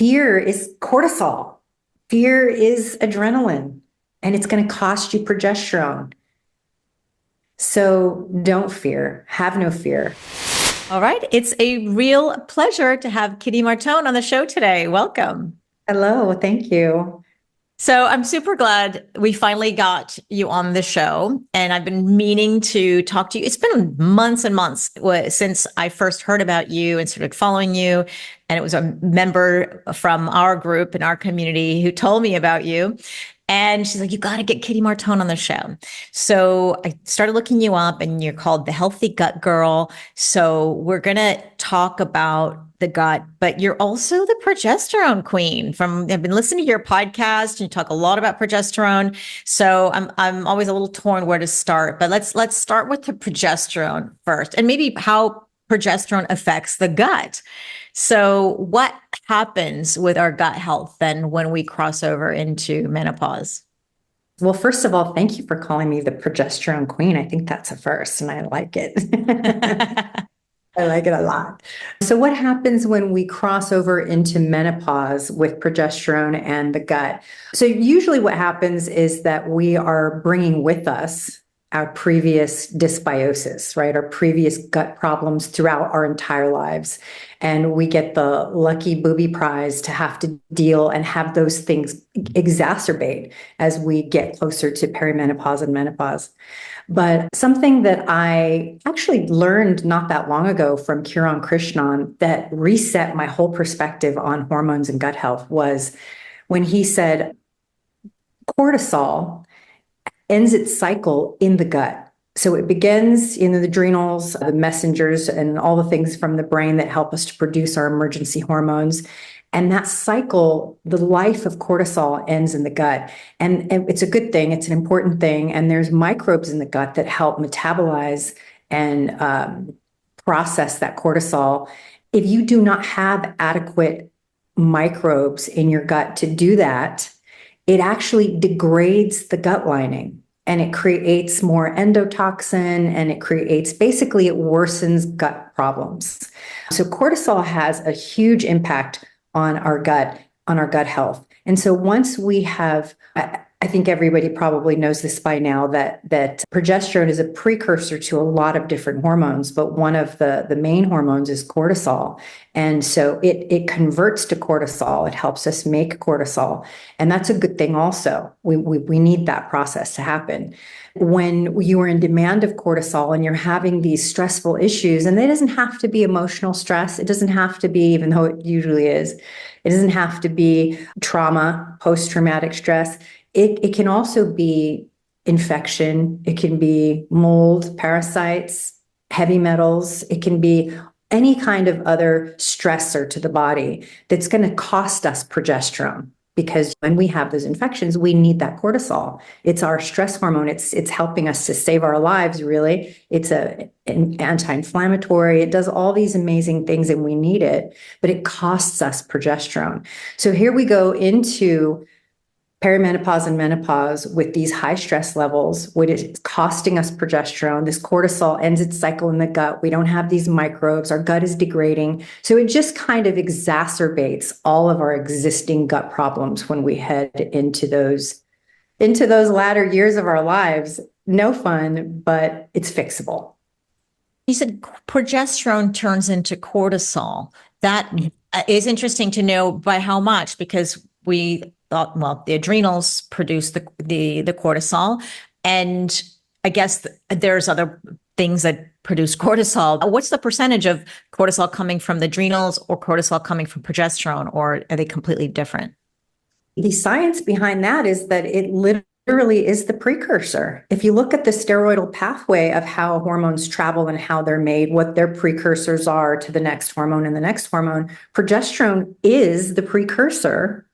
fear is cortisol. Fear is adrenaline, and it's going to cost you progesterone. So don't fear. Have no fear. All right. It's a real pleasure to have Kitty Martone on the show today. Welcome. Hello. Thank you. So I'm super glad we finally got you on the show, and I've been meaning to talk to you. It's been months and months since I first heard about you and started following you. And it was a member from our group in our community who told me about you. And she's like, you got to get Kitty Martone on the show. So I started looking you up, and you're called the Healthy Gut Girl. So we're going to talk about the gut, but you're also the progesterone queen. I've been listening to your podcast, and you talk a lot about progesterone. So I'm always a little torn where to start, but let's start with the progesterone first, and maybe how progesterone affects the gut. So what happens with our gut health then when we cross over into menopause? Well, first of all, thank you for calling me the progesterone queen. I think that's a first, and I like it. I like it a lot. So what happens when we cross over into menopause with progesterone and the gut? So usually what happens is that we are bringing with us our previous dysbiosis, right? Our previous gut problems throughout our entire lives. And we get the lucky booby prize to have to deal and have those things exacerbate as we get closer to perimenopause and menopause. But something that I actually learned not that long ago from Kiran Krishnan that reset my whole perspective on hormones and gut health was when he said cortisol ends its cycle in the gut. So it begins in the adrenals, the messengers, and all the things from the brain that help us to produce our emergency hormones. And that cycle, the life of cortisol ends in the gut. And it's a good thing. It's an important thing. And there's microbes in the gut that help metabolize and process that cortisol. If you do not have adequate microbes in your gut to do that, it actually degrades the gut lining, and it creates more endotoxin, and it worsens gut problems. So cortisol has a huge impact on our gut health. And so once we have, I think everybody probably knows this by now, that progesterone is a precursor to a lot of different hormones, but one of the main hormones is cortisol. And so it converts to cortisol. It helps us make cortisol. And that's a good thing also. We need that process to happen. When you are in demand of cortisol and you're having these stressful issues, and it doesn't have to be emotional stress. It doesn't have to be, even though it usually is, it doesn't have to be trauma, post-traumatic stress. It can also be infection. It can be mold, parasites, heavy metals. It can be any kind of other stressor to the body that's going to cost us progesterone. Because when we have those infections, we need that cortisol. It's our stress hormone. It's helping us to save our lives, really. It's an anti-inflammatory. It does all these amazing things, and we need it, but it costs us progesterone. So here we go into perimenopause and menopause with these high stress levels, which is costing us progesterone. This cortisol ends its cycle in the gut. We don't have these microbes. Our gut is degrading. So it just kind of exacerbates all of our existing gut problems when we head into those latter years of our lives. No fun, but it's fixable. You said progesterone turns into cortisol. That is interesting to know by how much, because we thought, well, the adrenals produce the cortisol, and I guess there's other things that produce cortisol. What's the percentage of cortisol coming from the adrenals or cortisol coming from progesterone, or are they completely different? The science behind that is that it literally is the precursor. If you look at the steroidal pathway of how hormones travel and how they're made, what their precursors are to the next hormone and the next hormone, progesterone is the precursor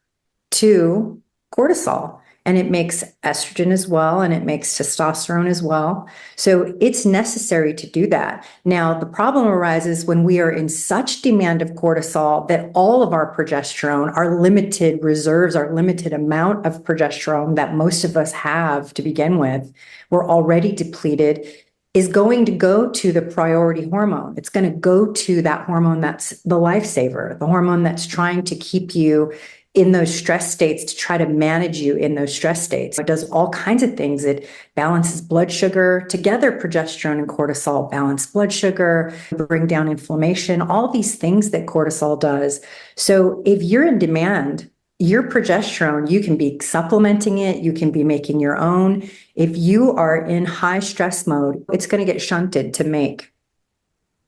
to cortisol. And it makes estrogen as well, and it makes testosterone as well. So it's necessary to do that. Now, the problem arises when we are in such demand of cortisol that all of our progesterone, our limited reserves, our limited amount of progesterone that most of us have to begin with, we're already depleted. is going to go to the priority hormone. It's going to go to that hormone that's the lifesaver, the hormone that's trying to keep you in those stress states, to try to manage you in those stress states. It does all kinds of things. It balances blood sugar. Together, progesterone and cortisol balance blood sugar, bring down inflammation, all these things that cortisol does. So if you're in demand, your progesterone, you can be supplementing it, you can be making your own. If you are in high stress mode, it's going to get shunted to make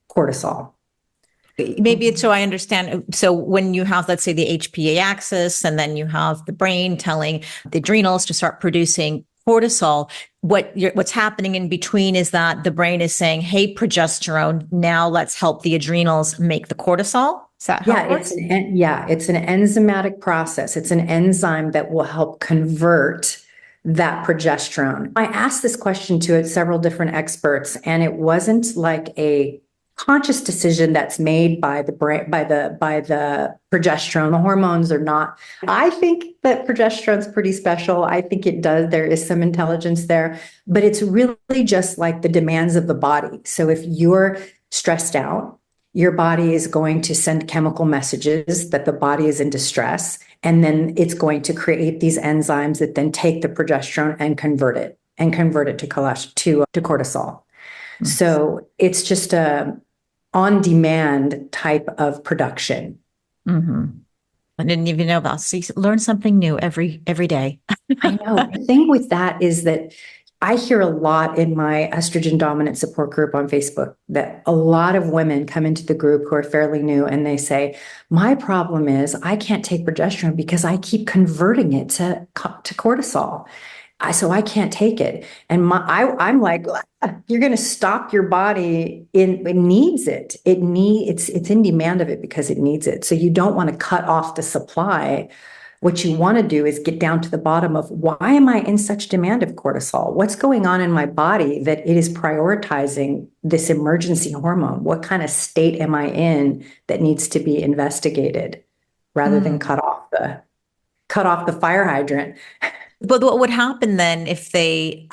cortisol. Maybe it's so I understand. So when you have, let's say, the HPA axis, and then you have the brain telling the adrenals to start producing cortisol, what's happening in between is that the brain is saying, hey, progesterone, now let's help the adrenals make the cortisol. Is that how it works? It's an enzymatic process. It's an enzyme that will help convert that progesterone. I asked this question to several different experts, and it wasn't like a conscious decision that's made by the brain, by the progesterone. The hormones are not. I think that progesterone is pretty special. I think it does. There is some intelligence there, but it's really just like the demands of the body. So if you're stressed out, your body is going to send chemical messages that the body is in distress, and then it's going to create these enzymes that then take the progesterone and convert it to cortisol. So it's just a on-demand type of production. Mm-hmm. I didn't even know about. So you learn something new every day. I know. The thing with that is that I hear a lot in my estrogen dominant support group on Facebook that a lot of women come into the group who are fairly new, and they say, my problem is I can't take progesterone because I keep converting it to cortisol. So I can't take it. And I'm like, you're going to stop your body it needs it. It's in demand of it because it needs it. So you don't want to cut off the supply. What you want to do is get down to the bottom of, why am I in such demand of cortisol? What's going on in my body that it is prioritizing this emergency hormone? What kind of state am I in that needs to be investigated rather than cut off the fire hydrant? But what would happen then if they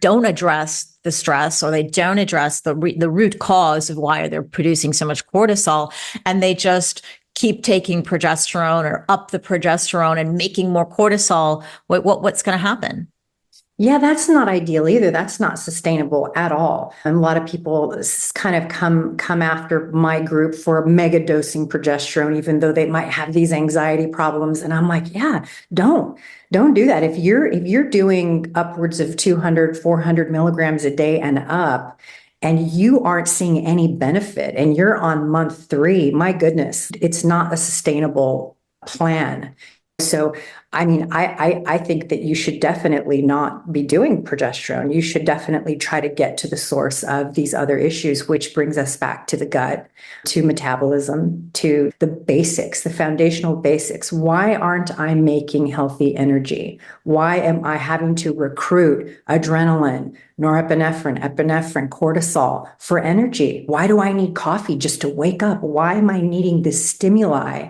don't address the stress, or they don't address the root cause of why they're producing so much cortisol, and they just keep taking progesterone or up the progesterone and making more cortisol? What's going to happen? Yeah, that's not ideal either. That's not sustainable at all. And a lot of people kind of come after my group for mega dosing progesterone, even though they might have these anxiety problems. And I'm like, yeah, don't do that. If you're doing upwards of 200, 400 milligrams a day and up, and you aren't seeing any benefit, and you're on month 3, my goodness, it's not a sustainable plan. So, I mean, I think that you should definitely not be doing progesterone. You should definitely try to get to the source of these other issues, which brings us back to the gut, to metabolism, to the basics, the foundational basics. Why aren't I making healthy energy? Why am I having to recruit adrenaline, norepinephrine, epinephrine, cortisol for energy? Why do I need coffee just to wake up? Why am I needing this stimuli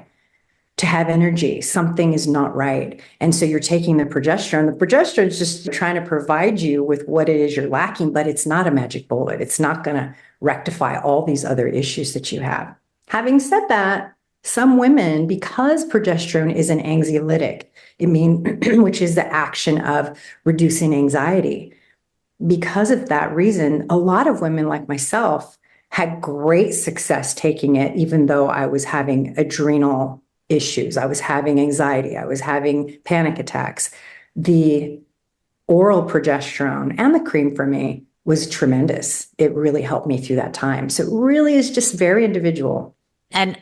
to have energy? Something is not right. And so you're taking the progesterone. The progesterone is just trying to provide you with what it is you're lacking, but it's not a magic bullet. It's not going to rectify all these other issues that you have. Having said that, some women, because progesterone is an anxiolytic, which is the action of reducing anxiety, because of that reason, a lot of women like myself had great success taking it, even though I was having adrenal issues. I was having anxiety. I was having panic attacks. The oral progesterone and the cream for me was tremendous. It really helped me through that time. So it really is just very individual. And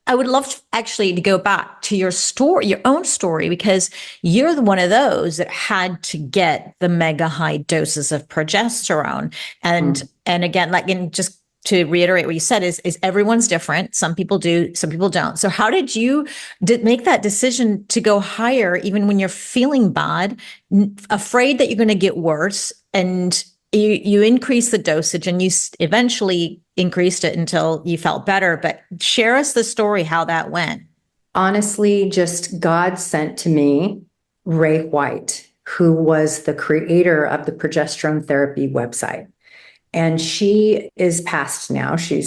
I would love to go back to your story, your own story, because you're one of those that had to get the mega high doses of progesterone. And again, just to reiterate what you said, is everyone's different. Some people do, some people don't. So how did you make that decision to go higher, even when you're feeling bad, afraid that you're going to get worse, and you increase the dosage, and you eventually increased it until you felt better? But share us the story, how that went. Honestly, just God sent to me Ray White, who was the creator of the progesterone therapy website. And she is passed now. She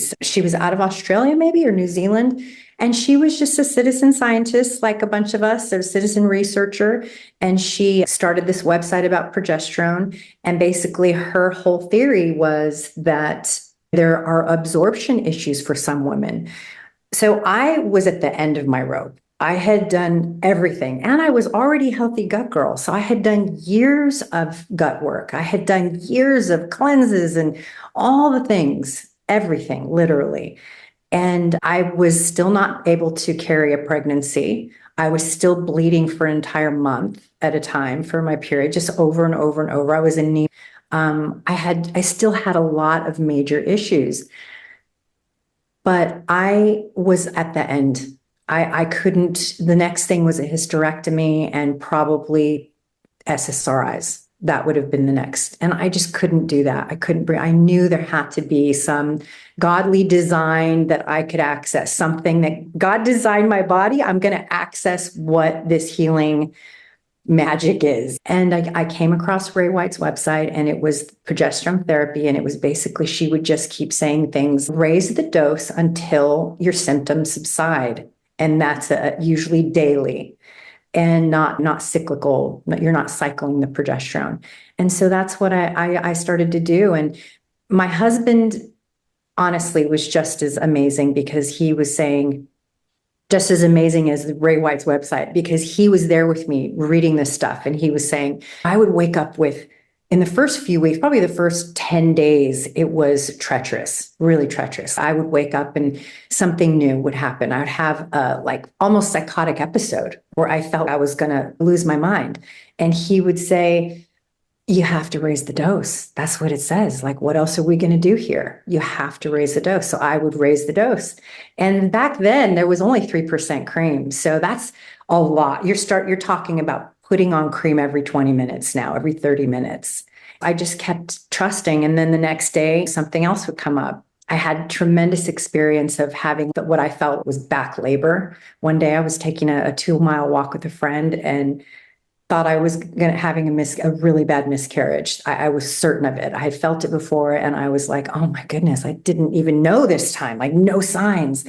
was out of Australia maybe, or New Zealand. And she was just a citizen scientist like a bunch of us, a citizen researcher. And she started this website about progesterone. And basically her whole theory was that there are absorption issues for some women. So I was at the end of my rope. I had done everything, and I was already a healthy gut girl. So I had done years of gut work. I had done years of cleanses and all the things, everything, literally. And I was still not able to carry a pregnancy. I was still bleeding for an entire month at a time for my period, just over and over and over. I was in need. I still had a lot of major issues, but I was at the end. I couldn't, the next thing was a hysterectomy and probably SSRIs. That would have been the next. And I just couldn't do that. I knew there had to be some godly design that I could access, something that God designed my body. I'm going to access what this healing magic is. And I came across Ray White's website, and it was progesterone therapy. And it was basically, she would just keep saying things, raise the dose until your symptoms subside. And that's usually daily and not cyclical. You're not cycling the progesterone. And so that's what I started to do. And my husband honestly was just as amazing, because he was saying, just as amazing as Ray White's website, because he was there with me reading this stuff. And he was saying, I would wake up with, in the first few weeks, probably the first 10 days, it was treacherous, really treacherous. I would wake up and something new would happen. I would have a like almost psychotic episode where I felt I was going to lose my mind. And he would say, you have to raise the dose. That's what it says. Like, what else are we going to do here? You have to raise the dose. So I would raise the dose. And back then there was only 3% cream. So that's a lot. You're talking about putting on cream every 20 minutes now, every 30 minutes. I just kept trusting. And then the next day, something else would come up. I had tremendous experience of having what I felt was back labor. One day I was taking a 2-mile walk with a friend and thought I was having a really bad miscarriage. I was certain of it. I had felt it before, and I was like, oh my goodness, I didn't even know this time, like no signs.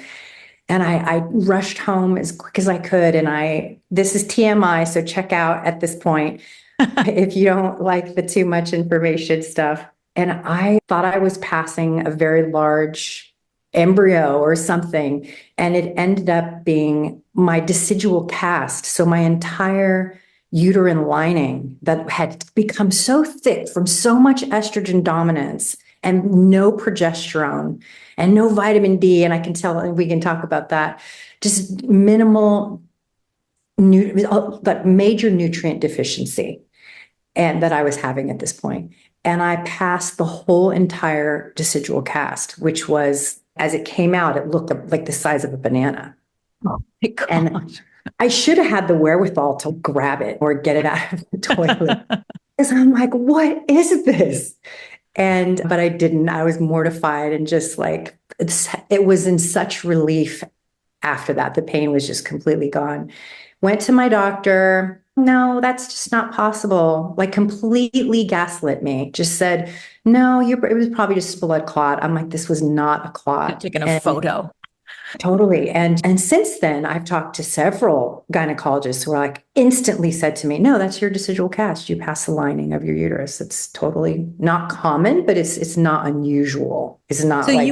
And I rushed home as quick as I could. And this is TMI, so check out at this point if you don't like the too much information stuff. And I thought I was passing a very large embryo or something. And it ended up being my decidual cast. So my entire uterine lining that had become so thick from so much estrogen dominance and no progesterone and no vitamin D. And I can tell, and we can talk about that, just minimal, but major nutrient deficiency, and that I was having at this point. And I passed the whole entire decidual cast, which was, as it came out, it looked like the size of a banana. Oh my gosh. And I should have had the wherewithal to grab it or get it out of the toilet. Because I'm like, what is this? But I didn't. I was mortified and just like, it was in such relief after that. The pain was just completely gone. Went to my doctor. No, that's just not possible. Like, completely gaslit me. Just said, no, it was probably just a blood clot. I'm like, this was not a clot. Taking a photo. Totally. And since then, I've talked to several gynecologists who are like instantly said to me, no, that's your decidual cast. You pass the lining of your uterus. It's totally not common, but it's not unusual. It's not So like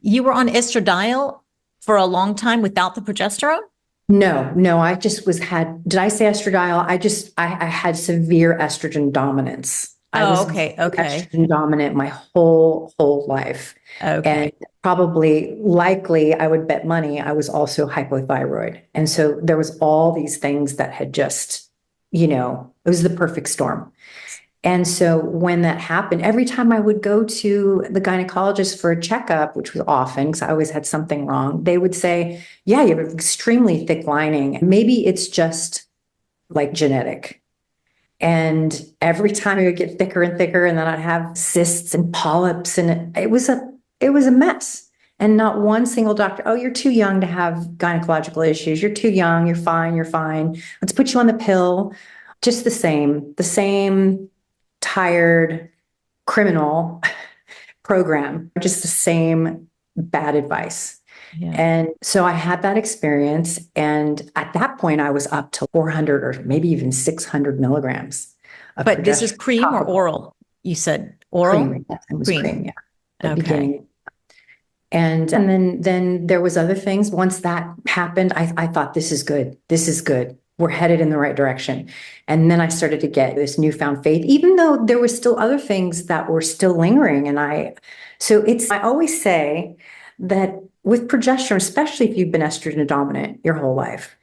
you were on estradiol for a long time without the progesterone? No, I just did I say estradiol? I had severe estrogen dominance. I was Okay. estrogen dominant my whole life. Okay. And probably, likely, I would bet money, I was also hypothyroid. And so there was all these things that had just, it was the perfect storm. And so when that happened, every time I would go to the gynecologist for a checkup, which was often because I always had something wrong, they would say, yeah, you have an extremely thick lining. Maybe it's just like genetic. And every time it would get thicker and thicker, and then I'd have cysts and polyps, and it was a mess. And not one single doctor, oh, you're too young to have gynecological issues. You're too young. You're fine. Let's put you on the pill. Just the same tired criminal program, just the same bad advice. Yeah. And so I had that experience. And at that point, I was up to 400 or maybe even 600 milligrams of But this is progesterone cream or topical. oral? You said oral? Cream. Yes, it was Cream. cream, yeah. The Okay. beginning. And then there was other things. Once that happened, I thought, this is good. This is good. We're headed in the right direction. And then I started to get this newfound faith, even though there were still other things that were still lingering. I always say that with progesterone, especially if you've been estrogen dominant your whole life,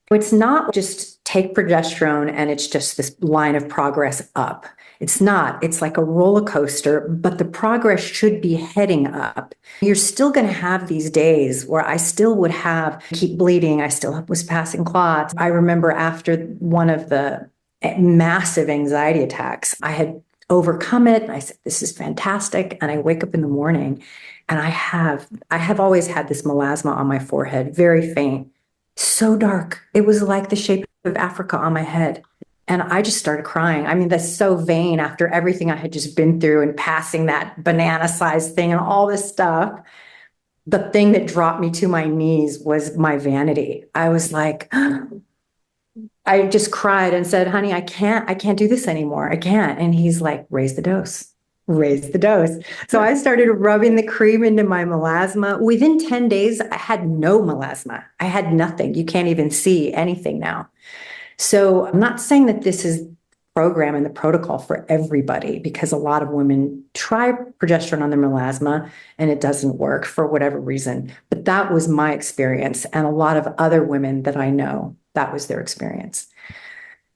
it's not just take progesterone and it's just this line of progress up. It's not. It's like a roller coaster, but the progress should be heading up. You're still going to have these days where I still would keep bleeding. I still was passing clots. I remember after one of the massive anxiety attacks, I had overcome it. And I said, this is fantastic. And I wake up in the morning and I have always had this melasma on my forehead, very faint, so dark. It was like the shape of Africa on my head. And I just started crying. I mean, that's so vain after everything I had just been through and passing that banana-sized thing and all this stuff. The thing that dropped me to my knees was my vanity. I was like, I just cried and said, honey, I can't do this anymore. I can't. And he's like, raise the dose. Raise the dose. So I started rubbing the cream into my melasma. Within 10 days, I had no melasma. I had nothing. You can't even see anything now. So I'm not saying that this is program and the protocol for everybody, because a lot of women try progesterone on their melasma and it doesn't work for whatever reason. But that was my experience. And a lot of other women that I know, that was their experience.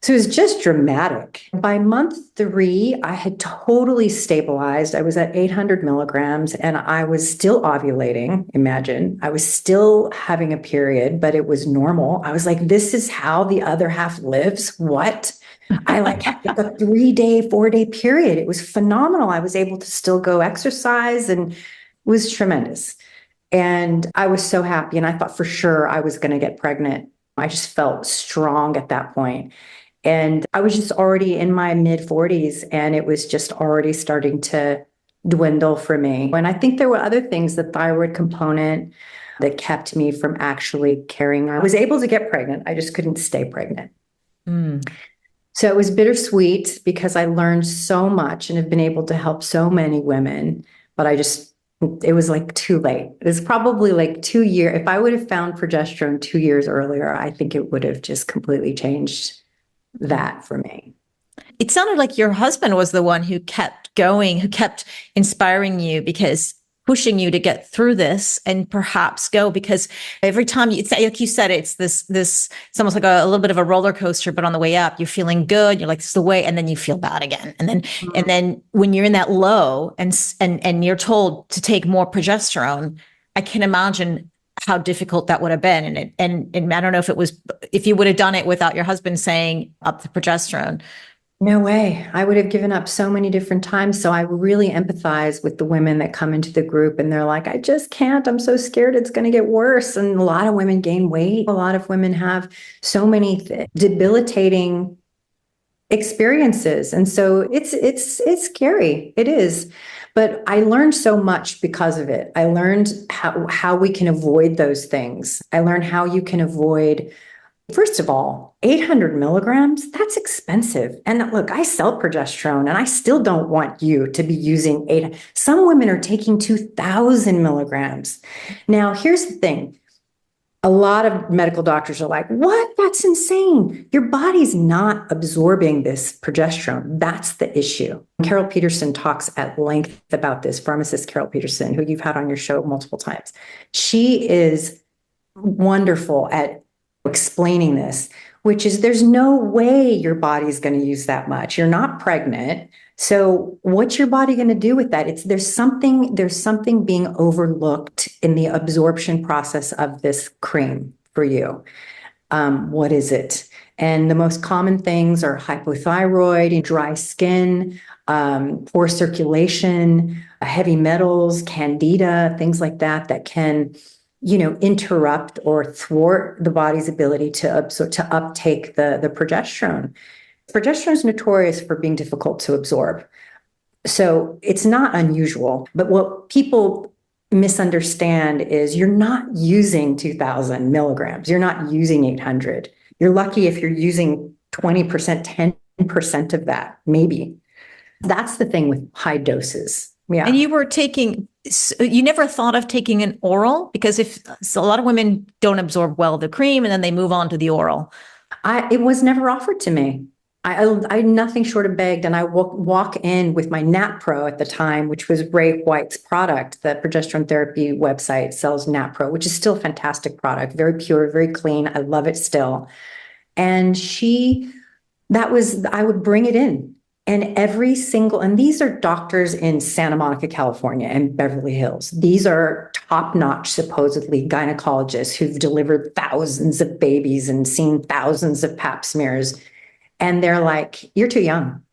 So it was just dramatic. By month 3, I had totally stabilized. I was at 800 milligrams and I was still ovulating. Imagine, I was still having a period, but it was normal. I was like, this is how the other half lives. What? I had a 3-day, 4-day period. It was phenomenal. I was able to still go exercise and it was tremendous. And I was so happy. And I thought for sure I was going to get pregnant. I just felt strong at that point. And I was just already in my mid 40s and it was just already starting to dwindle for me. And I think there were other things, the thyroid component that kept me from actually carrying on. I was able to get pregnant. I just couldn't stay pregnant. So it was bittersweet because I learned so much and have been able to help so many women, but it was like too late. It was probably like 2 years. If I would have found progesterone 2 years earlier, I think it would have just completely changed that for me. It sounded like your husband was the one who kept going, who kept inspiring you, because pushing you to get through this and perhaps go, because every time like you said, it's almost like a little bit of a roller coaster, but on the way up, you're feeling good. You're like, this is the way. And then you feel bad again. And then when you're in that low and you're told to take more progesterone, I can imagine how difficult that would have been. And I don't know if you would have done it without your husband saying up the progesterone. No way. I would have given up so many different times. So I really empathize with the women that come into the group and they're like, I just can't. I'm so scared it's going to get worse. And a lot of women gain weight. A lot of women have so many debilitating experiences. And so it's scary. It is. But I learned so much because of it. I learned how we can avoid those things. I learned how you can avoid, first of all, 800 milligrams, that's expensive. And look, I sell progesterone and I still don't want you to be using 800. Some women are taking 2,000 milligrams. Now, here's the thing. A lot of medical doctors are like, what? That's insane. Your body's not absorbing this progesterone. That's the issue. Carol Peterson talks at length about this, pharmacist Carol Peterson, who you've had on your show multiple times. She is wonderful at explaining this, which is there's no way your body's going to use that much. You're not pregnant. So what's your body going to do with that? There's something being overlooked in the absorption process of this cream for you. What is it? And the most common things are hypothyroid, dry skin, poor circulation, heavy metals, candida, things like that can interrupt or thwart the body's ability to uptake the progesterone. Progesterone is notorious for being difficult to absorb. So it's not unusual. But what people misunderstand is you're not using 2000 milligrams. You're not using 800. You're lucky if you're using 20%, 10% of that, maybe. That's the thing with high doses. Yeah. And you never thought of taking an oral? Because a lot of women don't absorb well the cream and then they move on to the oral. It was never offered to me. I nothing short of begged, and I walk in with my NatPro at the time, which was Ray White's product. The progesterone therapy website sells NatPro, which is still a fantastic product, very pure, very clean. I love it still. And I would bring it in. And and these are doctors in Santa Monica, California, and Beverly Hills. These are top-notch, supposedly, gynecologists who've delivered thousands of babies and seen thousands of pap smears. And they're like, you're too young.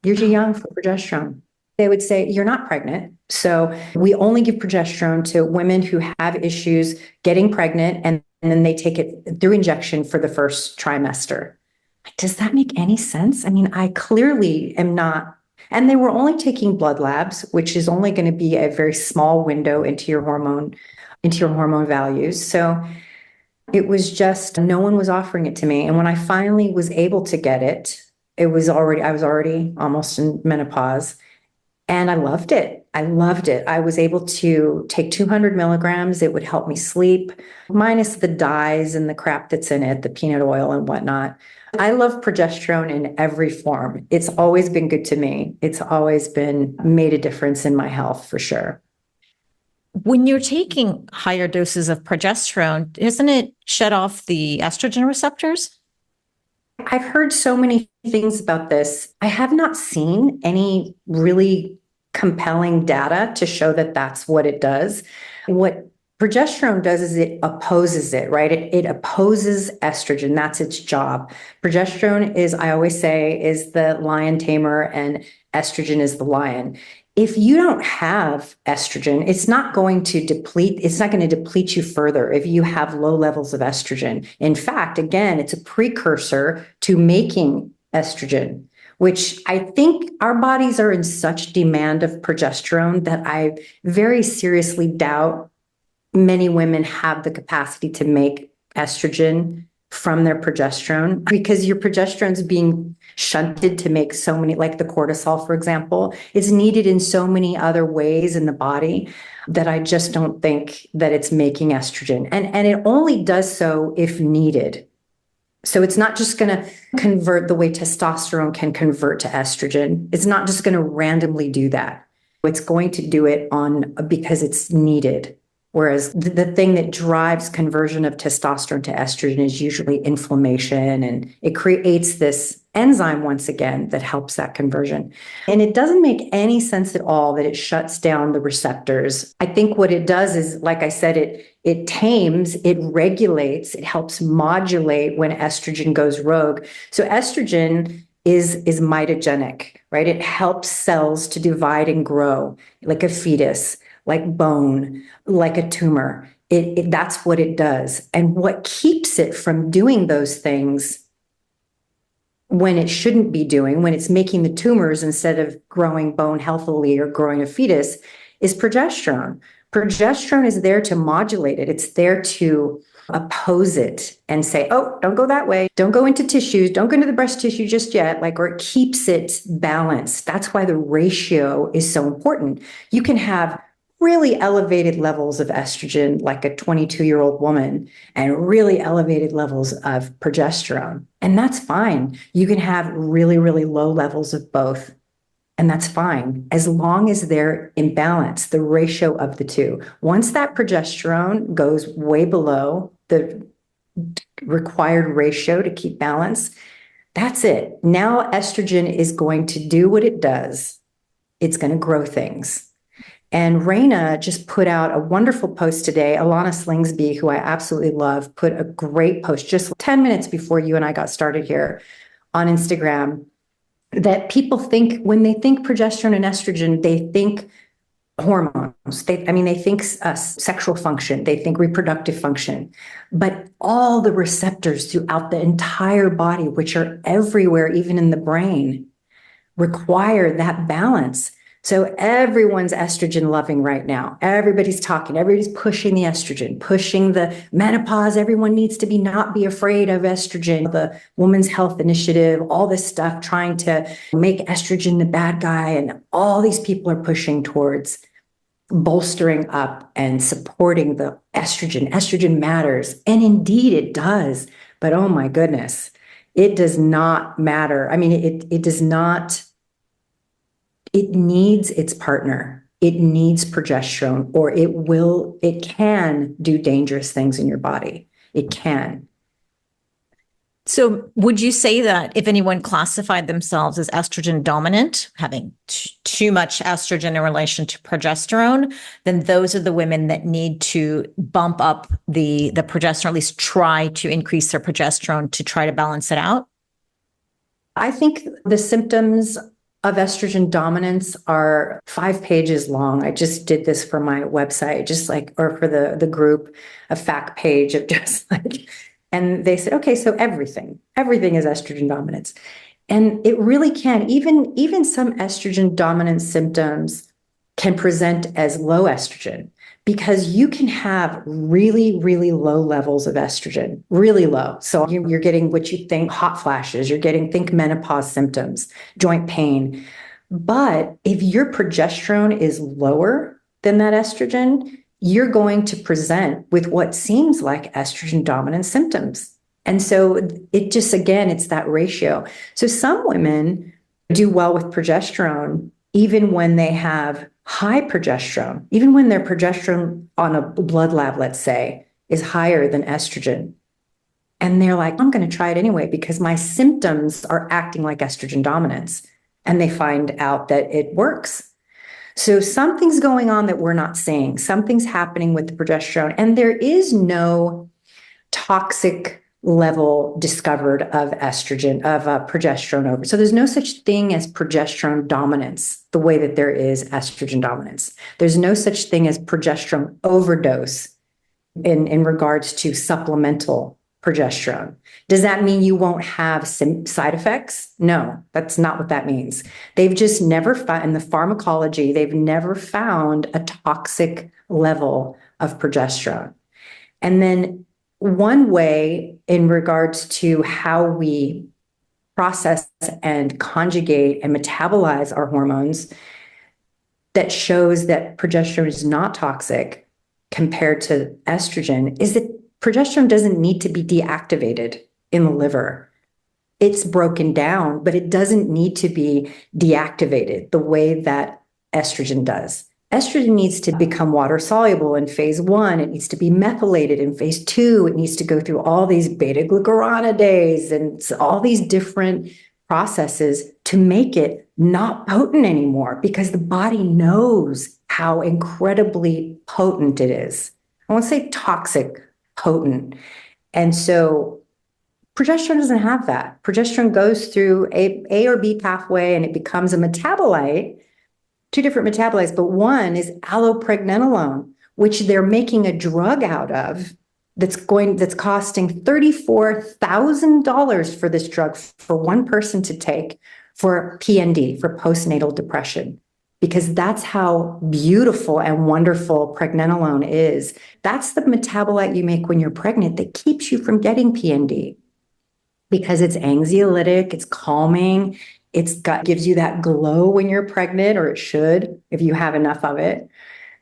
You're too young for progesterone. They would say, you're not pregnant. So we only give progesterone to women who have issues getting pregnant, and then they take it through injection for the first trimester. Does that make any sense? I mean, I clearly am not. And they were only taking blood labs, which is only going to be a very small window into your hormone values. So it was just, no one was offering it to me. And when I finally was able to get it, I was already almost in menopause. And I loved it. I loved it. I was able to take 200 milligrams. It would help me sleep, minus the dyes and the crap that's in it, the peanut oil and whatnot. I love progesterone in every form. It's always been good to me. It's always made a difference in my health for sure. When you're taking higher doses of progesterone, doesn't it shut off the estrogen receptors? I've heard so many things about this. I have not seen any really compelling data to show that that's what it does. What progesterone does is it opposes it, right? It opposes estrogen. That's its job. Progesterone is, I always say, is the lion tamer, and estrogen is the lion. If you don't have estrogen, it's not going to deplete you further if you have low levels of estrogen. In fact, again, it's a precursor to making estrogen, which I think our bodies are in such demand of progesterone that I very seriously doubt many women have the capacity to make estrogen from their progesterone, because your progesterone is being shunted to make so many, like the cortisol, for example, is needed in so many other ways in the body that I just don't think that it's making estrogen. And it only does so if needed. So it's not just going to convert the way testosterone can convert to estrogen. It's not just going to randomly do that. It's going to do it because it's needed. Whereas the thing that drives conversion of testosterone to estrogen is usually inflammation, and it creates this enzyme once again that helps that conversion. And it doesn't make any sense at all that it shuts down the receptors. I think what it does is, like I said, it tames, it regulates, it helps modulate when estrogen goes rogue. So estrogen is mitogenic, right? It helps cells to divide and grow like a fetus, like bone, like a tumor. That's what it does. And what keeps it from doing those things when it shouldn't be doing, when it's making the tumors instead of growing bone healthily or growing a fetus, is progesterone. Progesterone is there to modulate it. It's there to oppose it and say, oh, don't go that way. Don't go into tissues. Don't go into the breast tissue just yet. Or it keeps it balanced. That's why the ratio is so important. You can have really elevated levels of estrogen, like a 22-year-old woman, and really elevated levels of progesterone. And that's fine. You can have really, really low levels of both. And that's fine, as long as they're in balance, the ratio of the two. Once that progesterone goes way below the required ratio to keep balance, that's it. Now estrogen is going to do what it does. It's going to grow things. And Raina just put out a wonderful post today. Alana Slingsby, who I absolutely love, put a great post just 10 minutes before you and I got started here on Instagram, that people think, when they think progesterone and estrogen, they think hormones. They think sexual function. They think reproductive function. But all the receptors throughout the entire body, which are everywhere, even in the brain, require that balance. So everyone's estrogen loving right now. Everybody's talking, everybody's pushing the estrogen, pushing the menopause. Everyone needs to not be afraid of estrogen. The Women's Health Initiative, all this stuff, trying to make estrogen the bad guy. And all these people are pushing towards bolstering up and supporting the estrogen. Estrogen matters. And indeed it does. But oh my goodness, it does not matter. I mean, it does not. It needs its partner. It needs progesterone, or it can do dangerous things in your body. It can. So would you say that if anyone classified themselves as estrogen dominant, having too much estrogen in relation to progesterone, then those are the women that need to bump up the progesterone, at least try to increase their progesterone to try to balance it out? I think the symptoms of estrogen dominance are 5 pages long. I just did this for my website, or for the group, a fact page of and they said, okay, so everything is estrogen dominance. And it really can, even some estrogen dominant symptoms can present as low estrogen, because you can have really, really low levels of estrogen, really low. So you're getting what you think hot flashes, think menopause symptoms, joint pain. But if your progesterone is lower than that estrogen, you're going to present with what seems like estrogen dominant symptoms. And so it just, again, it's that ratio. So some women do well with progesterone, even when they have high progesterone, even when their progesterone on a blood lab, let's say, is higher than estrogen. And they're like, I'm going to try it anyway because my symptoms are acting like estrogen dominance. And they find out that it works. So something's going on that we're not seeing. Something's happening with the progesterone. And there is no toxic level discovered of estrogen, of progesterone over. So there's no such thing as progesterone dominance, the way that there is estrogen dominance. There's no such thing as progesterone overdose in regards to supplemental progesterone. Does that mean you won't have side effects? No, that's not what that means. They've just never found, in the pharmacology, they've never found a toxic level of progesterone. And then one way in regards to how we process and conjugate and metabolize our hormones that shows that progesterone is not toxic compared to estrogen is that progesterone doesn't need to be deactivated in the liver. It's broken down, but it doesn't need to be deactivated the way that estrogen does. Estrogen needs to become water soluble in phase 1. It needs to be methylated in phase 2. It needs to go through all these beta glucuronidase and all these different processes to make it not potent anymore, because the body knows how incredibly potent it is. I won't say toxic, potent. And so progesterone doesn't have that. Progesterone goes through a or B pathway and it becomes a metabolite, 2 different metabolites, but one is allopregnenolone, which they're making a drug out of that's costing $34,000 for this drug for one person to take for PND, for postnatal depression, because that's how beautiful and wonderful pregnenolone is. That's the metabolite you make when you're pregnant that keeps you from getting PND, because it's anxiolytic, it's calming, gives you that glow when you're pregnant, or it should, if you have enough of it.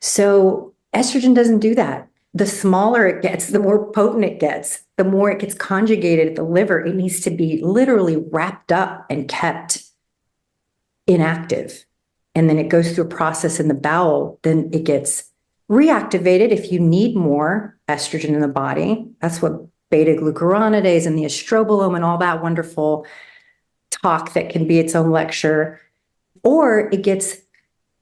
So estrogen doesn't do that. The smaller it gets, the more potent it gets, the more it gets conjugated at the liver. It needs to be literally wrapped up and kept inactive. And then it goes through a process in the bowel. Then it gets reactivated if you need more estrogen in the body. That's what beta glucuronidase and the estrobolome and all that wonderful talk that can be its own lecture, or it gets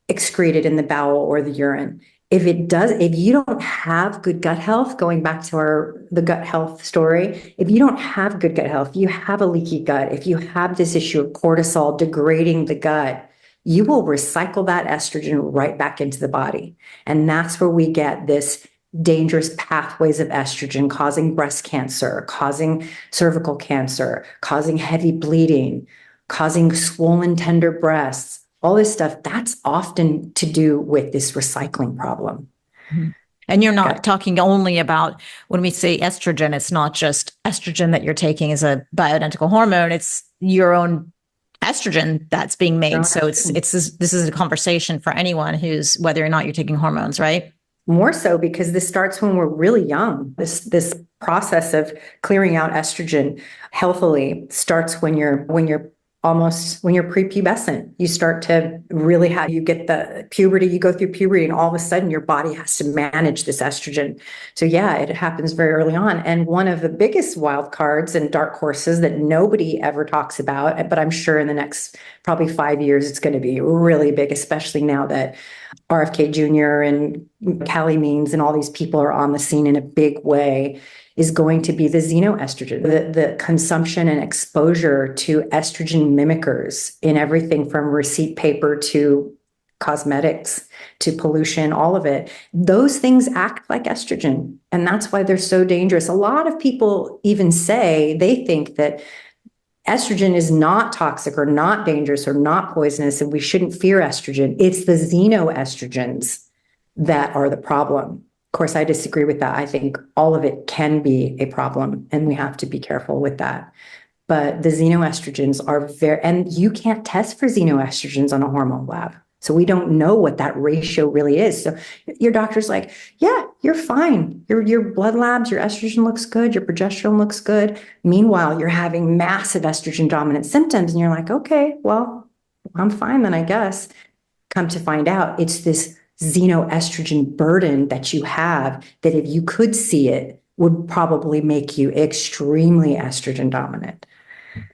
excreted in the bowel or the urine. If you don't have good gut health, going back to the gut health story, if you don't have good gut health, you have a leaky gut, if you have this issue of cortisol degrading the gut, you will recycle that estrogen right back into the body. And that's where we get this dangerous pathways of estrogen causing breast cancer, causing cervical cancer, causing heavy bleeding, causing swollen, tender breasts, all this stuff, that's often to do with this recycling problem. And you're not talking only about, when we say estrogen, it's not just estrogen that you're taking as a bioidentical hormone, it's your own estrogen that's being made. So this is a conversation for anyone who's, whether or not you're taking hormones, right? More so because this starts when we're really young. This process of clearing out estrogen healthily starts when you're prepubescent. You start to really have, you get the puberty, you go through puberty, and all of a sudden your body has to manage this estrogen. So yeah, it happens very early on. And one of the biggest wild cards and dark horses that nobody ever talks about, but I'm sure in the next probably 5 years, it's going to be really big, especially now that RFK Jr. and Callie Means and all these people are on the scene in a big way, is going to be the xenoestrogen, the consumption and exposure to estrogen mimickers in everything from receipt paper to cosmetics to pollution, all of it. Those things act like estrogen, and that's why they're so dangerous. A lot of people even say they think that estrogen is not toxic or not dangerous or not poisonous, and we shouldn't fear estrogen. It's the xenoestrogens that are the problem. Of course, I disagree with that. I think all of it can be a problem, and we have to be careful with that. But the xenoestrogens are and you can't test for xenoestrogens on a hormone lab. So we don't know what that ratio really is. So your doctor's like, yeah, you're fine. Your blood labs, your estrogen looks good, your progesterone looks good. Meanwhile, you're having massive estrogen dominant symptoms. And you're like, okay, well, I'm fine then, I guess. Come to find out, it's this xenoestrogen burden that you have that if you could see it would probably make you extremely estrogen dominant.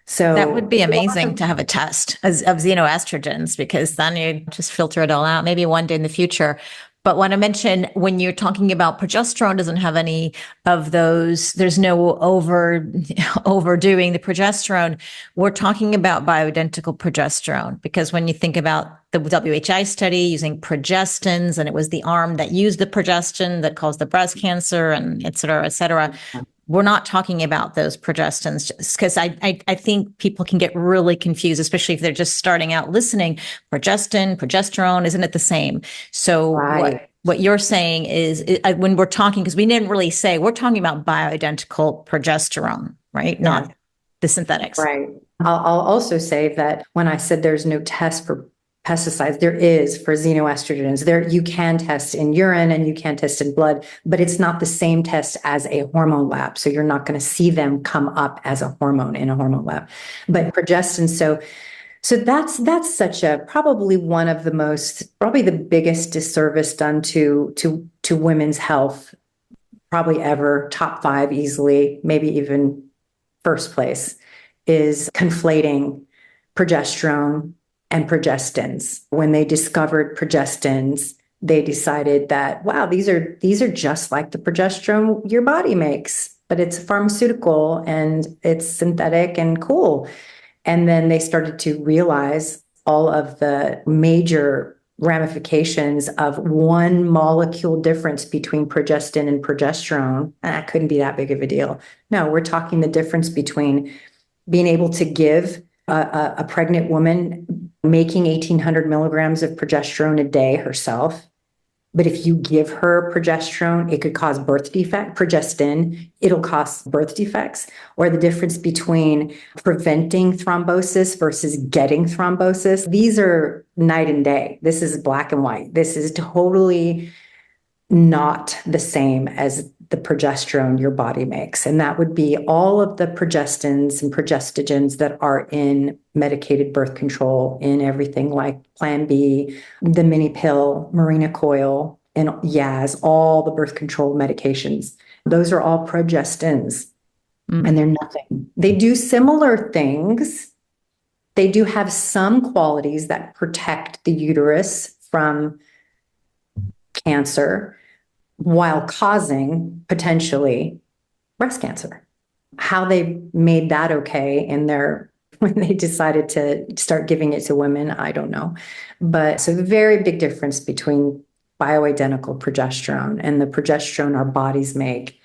So that would be amazing to have a test of xenoestrogens, because then you just filter it all out, maybe one day in the future. But want to mention, when you're talking about progesterone, doesn't have any of those, there's no overdoing the progesterone. We're talking about bioidentical progesterone, because when you think about the WHI study using progestins, and it was the arm that used the progestin that caused the breast cancer, and et cetera, et cetera. We're not talking about those progestins, because I think people can get really confused, especially if they're just starting out listening. Progesterone, isn't it the same? So what you're saying is, when we're talking, because we didn't really say, we're talking about bioidentical progesterone, right? Not the synthetics. Right. I'll also say that when I said there's no test for pesticides, there is for xenoestrogens. There, you can test in urine and you can test in blood, but it's not the same test as a hormone lab. So you're not going to see them come up as a hormone in a hormone lab. But progestin, so that's such a, probably one of the most, probably the biggest disservice done to women's health, probably ever. Top 5 easily, maybe even first place, is conflating progesterone and progestins. When they discovered progestins, they decided that, wow, these are just like the progesterone your body makes, but it's pharmaceutical and it's synthetic and cool. And then they started to realize all of the major ramifications of one molecule difference between progestin and progesterone. And that couldn't be that big of a deal. No, we're talking the difference between being able to give a pregnant woman making 1,800 milligrams of progesterone a day herself. But if you give her progesterone, it could cause birth defect. Progestin, it'll cause birth defects. Or the difference between preventing thrombosis versus getting thrombosis. These are night and day. This is black and white. This is totally not the same as the progesterone your body makes. And that would be all of the progestins and progestogens that are in medicated birth control, in everything like Plan B, the mini pill, Mirena coil, and Yaz, all the birth control medications. Those are all progestins, and they're nothing. They do similar things. They do have some qualities that protect the uterus from cancer while causing potentially breast cancer. How they made that okay in their, when they decided to start giving it to women, I don't know. But so the very big difference between bioidentical progesterone and the progesterone our bodies make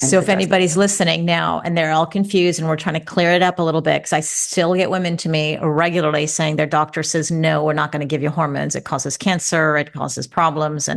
and So if progesterone. anybody's listening now and they're all confused and we're trying to clear it up a little bit, because I still get women to me regularly saying their doctor says, no, we're not going to give you hormones. It causes cancer. It causes problems.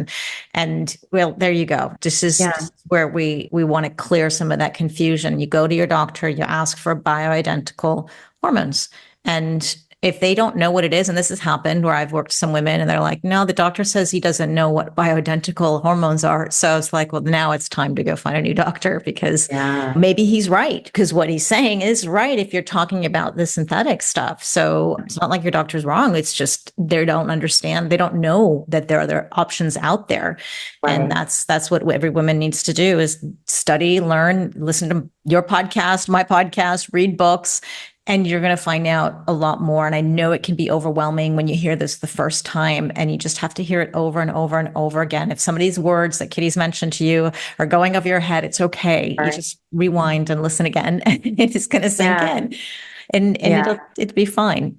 And well, there you go. This is Yeah. where we want to clear some of that confusion. You go to your doctor, you ask for bioidentical hormones. And if they don't know what it is, and this has happened where I've worked with some women and they're like, no, the doctor says he doesn't know what bioidentical hormones are. So it's like, well, now it's time to go find a new doctor because Yeah. maybe he's right. Because what he's saying is right if you're talking about the synthetic stuff. So it's not like your doctor's wrong. It's just they don't understand. They don't know that there are other options out there. Right. And that's what every woman needs to do is study, learn, listen to your podcast, my podcast, read books. And you're going to find out a lot more. And I know it can be overwhelming when you hear this the first time and you just have to hear it over and over and over again. If some of these words that Kitty's mentioned to you are going over your head, it's okay. Right. You just rewind and listen again and it's going to sink in and it'll be fine.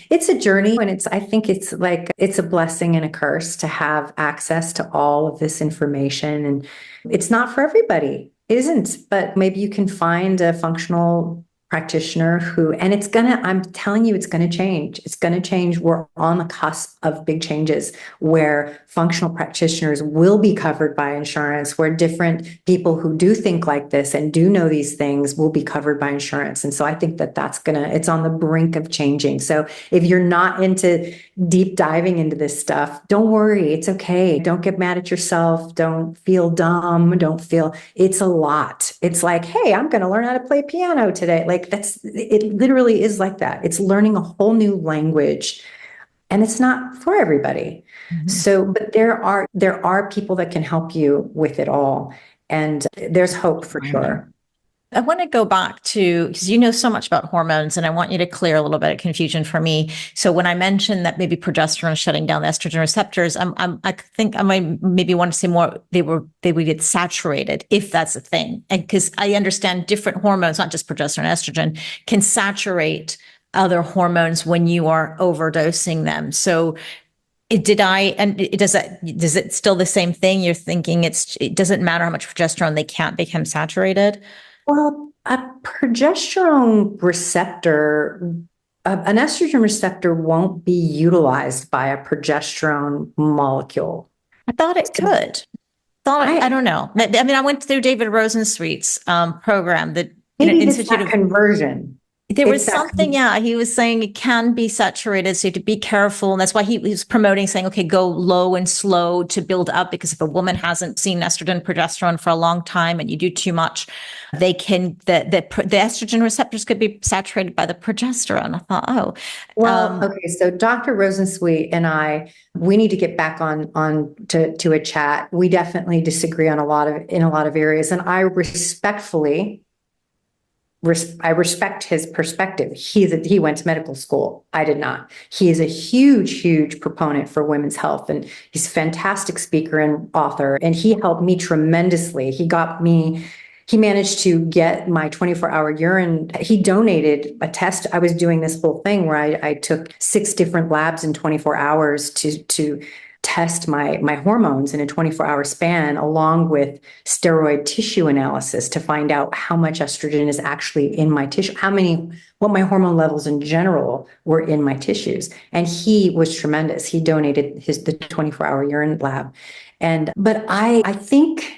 It's a journey, and I think it's like it's a blessing and a curse to have access to all of this information. And it's not for everybody. It isn't, but maybe you can find a functional practitioner and I'm telling you, it's going to change. It's going to change. We're on the cusp of big changes where functional practitioners will be covered by insurance, where different people who do think like this and do know these things will be covered by insurance. And so I think that it's on the brink of changing. So if you're not into deep diving into this stuff, don't worry. It's okay. Don't get mad at yourself. Don't feel dumb. It's a lot. It's like, hey, I'm going to learn how to play piano today. Like it literally is like that. It's learning a whole new language, and it's not for everybody. Mm-hmm. So, but there are people that can help you with it all. And there's hope for sure. I want to go back to, because you know so much about hormones, and I want you to clear a little bit of confusion for me. So when I mentioned that maybe progesterone is shutting down the estrogen receptors, I think I might maybe want to say more, they would get saturated, if that's a thing. And because I understand different hormones, not just progesterone, estrogen, can saturate other hormones when you are overdosing them. So does it still the same thing? You're thinking it doesn't matter how much progesterone, they can't become saturated? Well, a progesterone receptor, an estrogen receptor won't be utilized by a progesterone molecule. I thought it could. I don't know. I mean, I went through David Rosensweet's program, the Institute of Conversion. There was something, he was saying it can be saturated, so to be careful. And that's why he was promoting saying, okay, go low and slow to build up, because if a woman hasn't seen estrogen, progesterone for a long time and you do too much, the estrogen receptors could be saturated by the progesterone. I thought, okay. So Dr. Rosensweet and we need to get back on to a chat. We definitely disagree in a lot of areas. And I respect his perspective. He went to medical school. I did not. He is a huge proponent for women's health, and he's a fantastic speaker and author. And he helped me tremendously. He managed to get my 24-hour urine. He donated a test. I was doing this whole thing where I took 6 different labs in 24 hours to test my hormones in a 24-hour span, along with steroid tissue analysis to find out how much estrogen is actually in my tissue, what my hormone levels in general were in my tissues. And he was tremendous. He donated the 24-hour urine lab. But I think,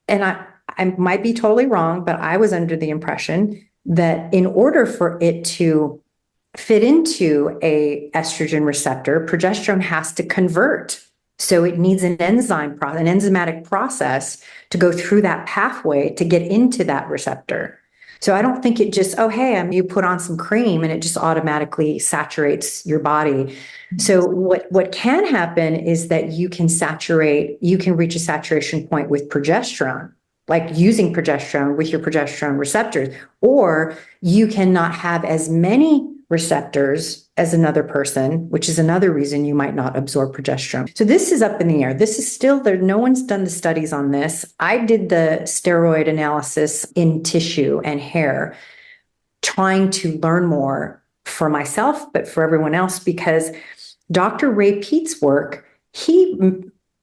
and I might be totally wrong, but I was under the impression that in order for it to fit into a estrogen receptor, progesterone has to convert. So it needs an enzymatic process to go through that pathway to get into that receptor. So I don't think it just, you put on some cream and it just automatically saturates your body. So what can happen is that you can reach a saturation point with progesterone, like using progesterone with your progesterone receptors, or you cannot have as many receptors as another person, which is another reason you might not absorb progesterone. So this is up in the air. This is still there. No one's done the studies on this. I did the steroid analysis in tissue and hair, trying to learn more for myself, but for everyone else, because Dr. Ray Peat's work, he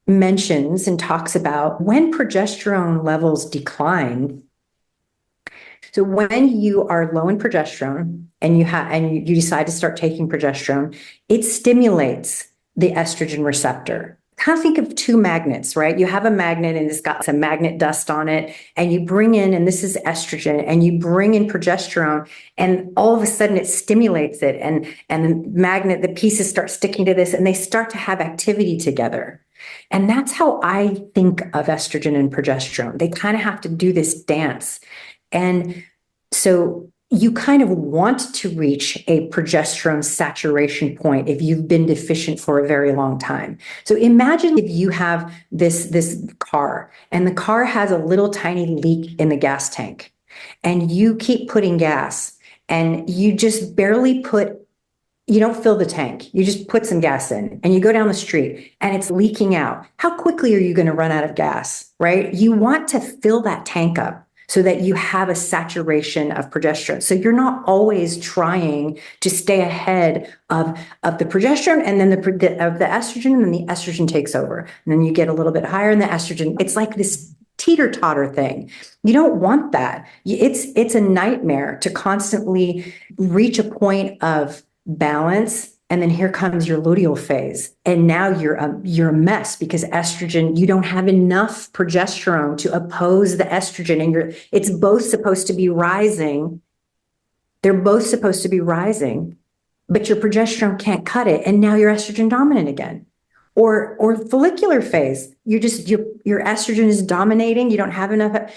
mentions and talks about when progesterone levels decline, So when you are low in progesterone and you decide to start taking progesterone, it stimulates the estrogen receptor. Kind of think of two magnets, right? You have a magnet and it's got some magnet dust on it, and you bring in, and this is estrogen, and you bring in progesterone, and all of a sudden it stimulates it, and the magnet, the pieces start sticking to this, and they start to have activity together. And that's how I think of estrogen and progesterone. They kind of have to do this dance. And so you kind of want to reach a progesterone saturation point if you've been deficient for a very long time. So imagine if you have this car, and the car has a little tiny leak in the gas tank, and you keep putting gas, and you just barely you don't fill the tank. You just put some gas in, and you go down the street and it's leaking out. How quickly are you going to run out of gas, right? You want to fill that tank up so that you have a saturation of progesterone. So you're not always trying to stay ahead of the progesterone and then of the estrogen, and then the estrogen takes over. And then you get a little bit higher in the estrogen. It's like this teeter-totter thing. You don't want that. It's a nightmare to constantly reach a point of balance, and then here comes your luteal phase, and now you're a mess, because estrogen, you don't have enough progesterone to oppose the estrogen, and it's both supposed to be rising. They're both supposed to be rising, but your progesterone can't cut it, and now you're estrogen dominant again. Or follicular phase, your estrogen is dominating, you don't have enough.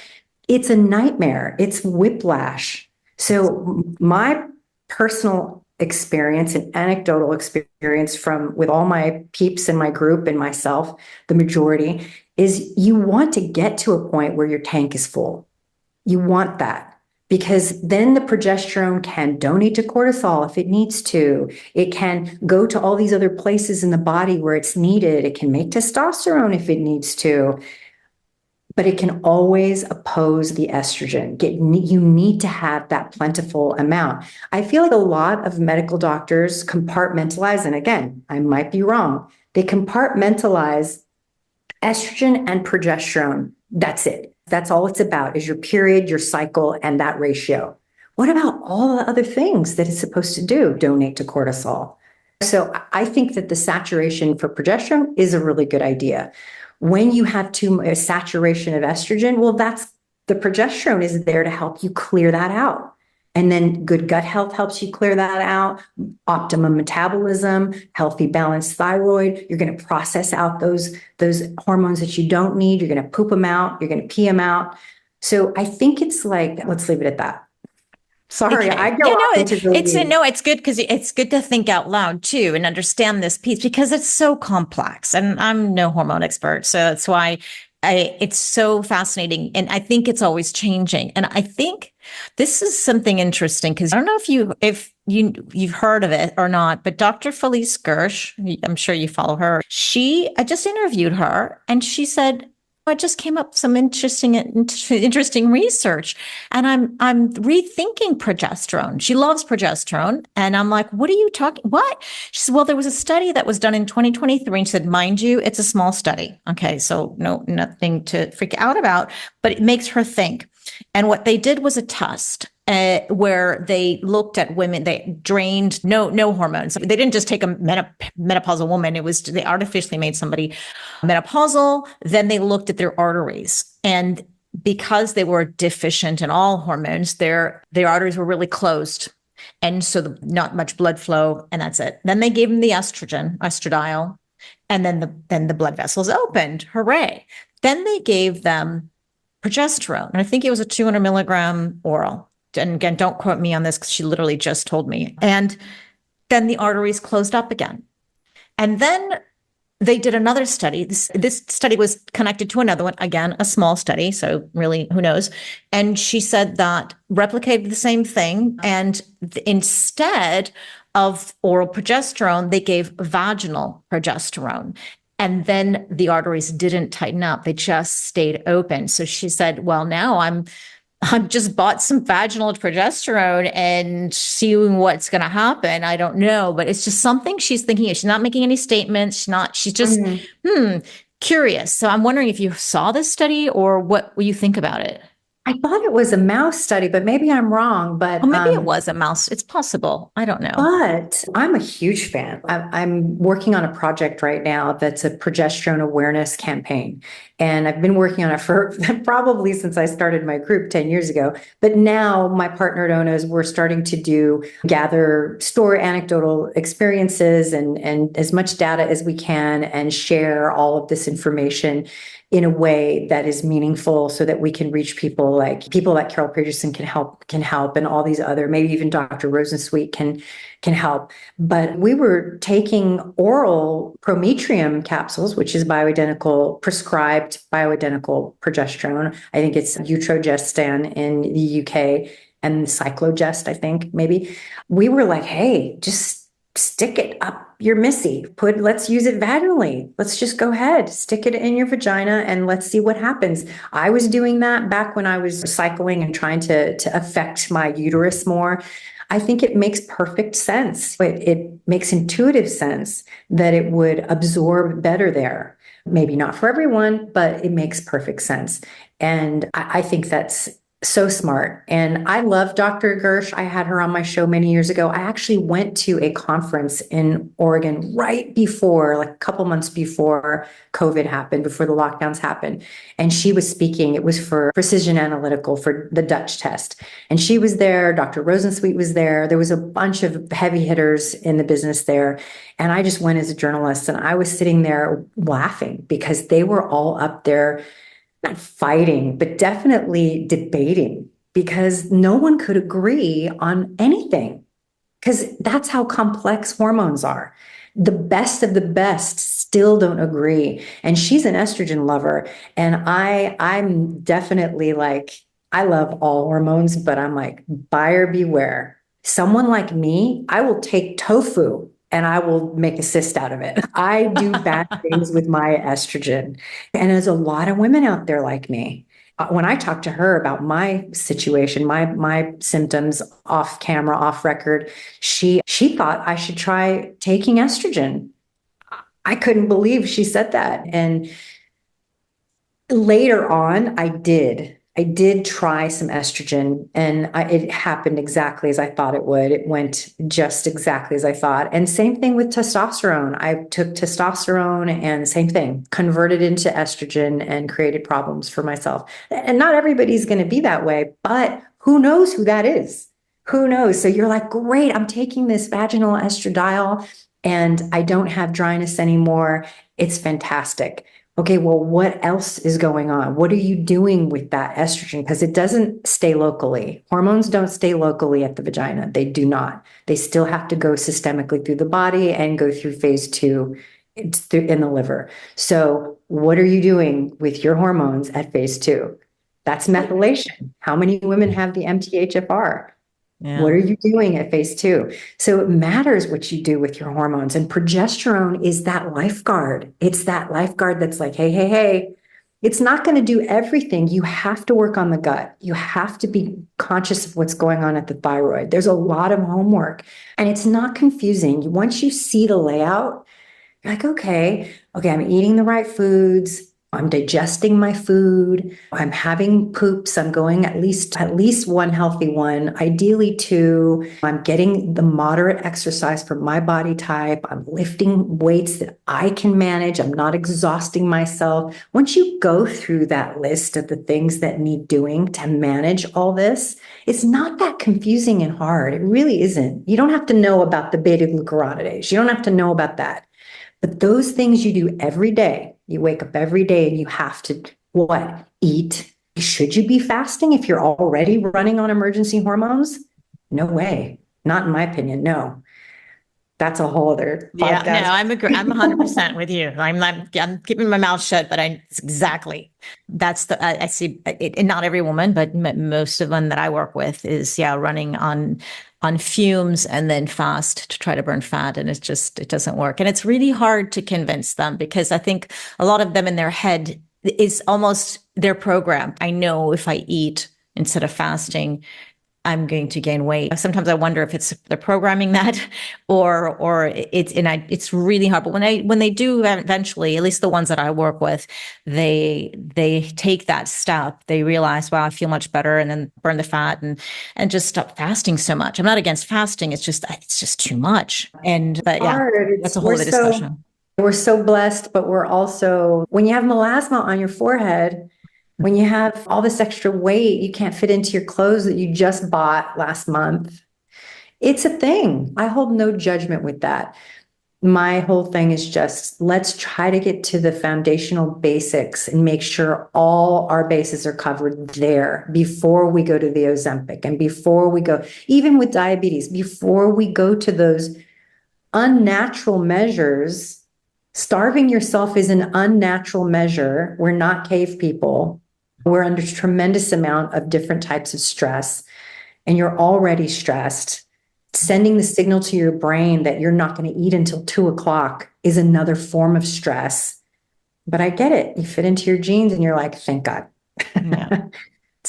It's a nightmare. It's whiplash. So my personal experience and anecdotal experience with all my peeps in my group and myself, the majority, is you want to get to a point where your tank is full. You want that, because then the progesterone can donate to cortisol if it needs to. It can go to all these other places in the body where it's needed. It can make testosterone if it needs to. But it can always oppose the estrogen. You need to have that plentiful amount. I feel like a lot of medical doctors compartmentalize, and again, I might be wrong, they compartmentalize estrogen and progesterone. That's it. That's all it's about, is your period, your cycle, and that ratio. What about all the other things that it's supposed to do? Donate to cortisol. So I think that the saturation for progesterone is a really good idea. When you have a saturation of estrogen, well, the progesterone is there to help you clear that out. And then good gut health helps you clear that out. Optimum metabolism, healthy, balanced thyroid. You're going to process out those hormones that you don't need. You're going to poop them out. You're going to pee them out. So I think it's like, let's leave it at that. Sorry, Okay. I go off into the weeds. It's good, because it's good to think out loud too and understand this piece, because it's so complex, and I'm no hormone expert. So that's why it's so fascinating. And I think it's always changing. And I think this is something interesting, because I don't know if you've heard of it or not, but Dr. Felice Gersh, I'm sure you follow her. I just interviewed her, and she said, I just came up with some interesting research, and I'm rethinking progesterone. She loves progesterone, and I'm like, what are you talking? What? She said, well, there was a study that was done in 2023, and she said, mind you, it's a small study. Okay, so nothing to freak out about, but it makes her think. And what they did was a test where they looked at women. They drained no hormones. They didn't just take a menopausal woman. They artificially made somebody menopausal. Then they looked at their arteries, and because they were deficient in all hormones, their arteries were really closed, and so not much blood flow, and that's it. Then they gave them the estradiol, and then the blood vessels opened. Hooray! Then they gave them progesterone, and I think it was a 200 milligram oral. And again, don't quote me on this, because she literally just told me. And then the arteries closed up again. And then they did another study. This study was connected to another one, again, a small study. So really, who knows? And she said that replicated the same thing. And instead of oral progesterone, they gave vaginal progesterone. And then the arteries didn't tighten up. They just stayed open. So she said, well, now I've just bought some vaginal progesterone and seeing what's going to happen. I don't know, but it's just something she's thinking. She's not making any statements. She's just curious. So I'm wondering if you saw this study or what you think about it. I thought it was a mouse study, but maybe I'm wrong. But Oh, maybe it was a mouse. It's possible. I don't know. But I'm a huge fan. I'm working on a project right now that's a progesterone awareness campaign. And I've been working on it for probably since I started my group 10 years ago. But now my partner owners, we're starting to store anecdotal experiences and as much data as we can and share all of this information in a way that is meaningful so that we can reach people like Carol Peterson can help and all these other, maybe even Dr. Rosensweet can help. But we were taking oral prometrium capsules, which is prescribed bioidentical progesterone. I think it's Utrogestan in the UK and Cyclogest, I think maybe. We were like, hey, just stick it up your missy. Let's use it vaginally. Let's just go ahead, stick it in your vagina and let's see what happens. I was doing that back when I was cycling and trying to affect my uterus more. I think it makes perfect sense. It makes intuitive sense that it would absorb better there. Maybe not for everyone, but it makes perfect sense. And I think that's so smart. And I love Dr. Gersh. I had her on my show many years ago. I actually went to a conference in Oregon right before, like a couple months before COVID happened, before the lockdowns happened. And she was speaking. It was for Precision Analytical for the Dutch test. And she was there. Dr. Rosensweet was there. There was a bunch of heavy hitters in the business there. And I just went as a journalist and I was sitting there laughing because they were all up there not fighting, but definitely debating because no one could agree on anything because that's how complex hormones are. The best of the best still don't agree. And she's an estrogen lover. And I'm definitely like, I love all hormones, but I'm like, buyer beware. Someone like me, I will take tofu and I will make a cyst out of it. I do bad things with my estrogen. And there's a lot of women out there like me. When I talked to her about my situation, my symptoms off camera, off record, she thought I should try taking estrogen. I couldn't believe she said that. And later on, I did try some estrogen and it happened exactly as I thought it would. It went just exactly as I thought. And same thing with testosterone. I took testosterone and same thing, converted into estrogen and created problems for myself. And not everybody's going to be that way, but who knows who that is? Who knows? So you're like, great, I'm taking this vaginal estradiol and I don't have dryness anymore. It's fantastic. Okay, well, what else is going on? What are you doing with that estrogen? Because it doesn't stay locally. Hormones don't stay locally at the vagina. They do not. They still have to go systemically through the body and go through phase 2 in the liver. So what are you doing with your hormones at phase 2? That's methylation. How many women have the MTHFR? Yeah. What are you doing at phase 2? So it matters what you do with your hormones. And progesterone is that lifeguard. It's that lifeguard that's like, hey, hey, hey, it's not going to do everything. You have to work on the gut. You have to be conscious of what's going on at the thyroid. There's a lot of homework and it's not confusing. Once you see the layout, you're like, okay, I'm eating the right foods. I'm digesting my food. I'm having poops. I'm going at least one healthy one, ideally 2. I'm getting the moderate exercise for my body type. I'm lifting weights that I can manage. I'm not exhausting myself. Once you go through that list of the things that need doing to manage all this, it's not that confusing and hard. It really isn't. You don't have to know about the beta glucuronidase. You don't have to know about that. But those things you do every day, you wake up every day and you have to, what? Eat. Should you be fasting if you're already running on emergency hormones? No way. Not in my opinion. No. That's a whole other podcast. Yeah, no, I'm 100% with you. I'm keeping my mouth shut, but I see it, and not every woman, but most of them that I work with is running on fumes and then fast to try to burn fat. And it doesn't work. And it's really hard to convince them because I think a lot of them in their head is almost their program. I know if I eat instead of fasting, I'm going to gain weight. Sometimes I wonder if it's they're programming that or it's really hard. But when they do eventually, at least the ones that I work with, they take that step. They realize, wow, I feel much better, and then burn the fat and just stop fasting so much. I'm not against fasting. It's just too much. But yeah, that's a whole other discussion. We're so blessed, but we're also, when you have melasma on your forehead, when you have all this extra weight, you can't fit into your clothes that you just bought last month. It's a thing. I hold no judgment with that. My whole thing is just, let's try to get to the foundational basics and make sure all our bases are covered there before we go to the Ozempic, and before we go, even with diabetes, before we go to those unnatural measures. Starving yourself is an unnatural measure. We're not cave people. We're under tremendous amount of different types of stress, and you're already stressed. Sending the signal to your brain that you're not going to eat until 2 o'clock is another form of stress. But I get it. You fit into your jeans and you're like, thank God. Yeah.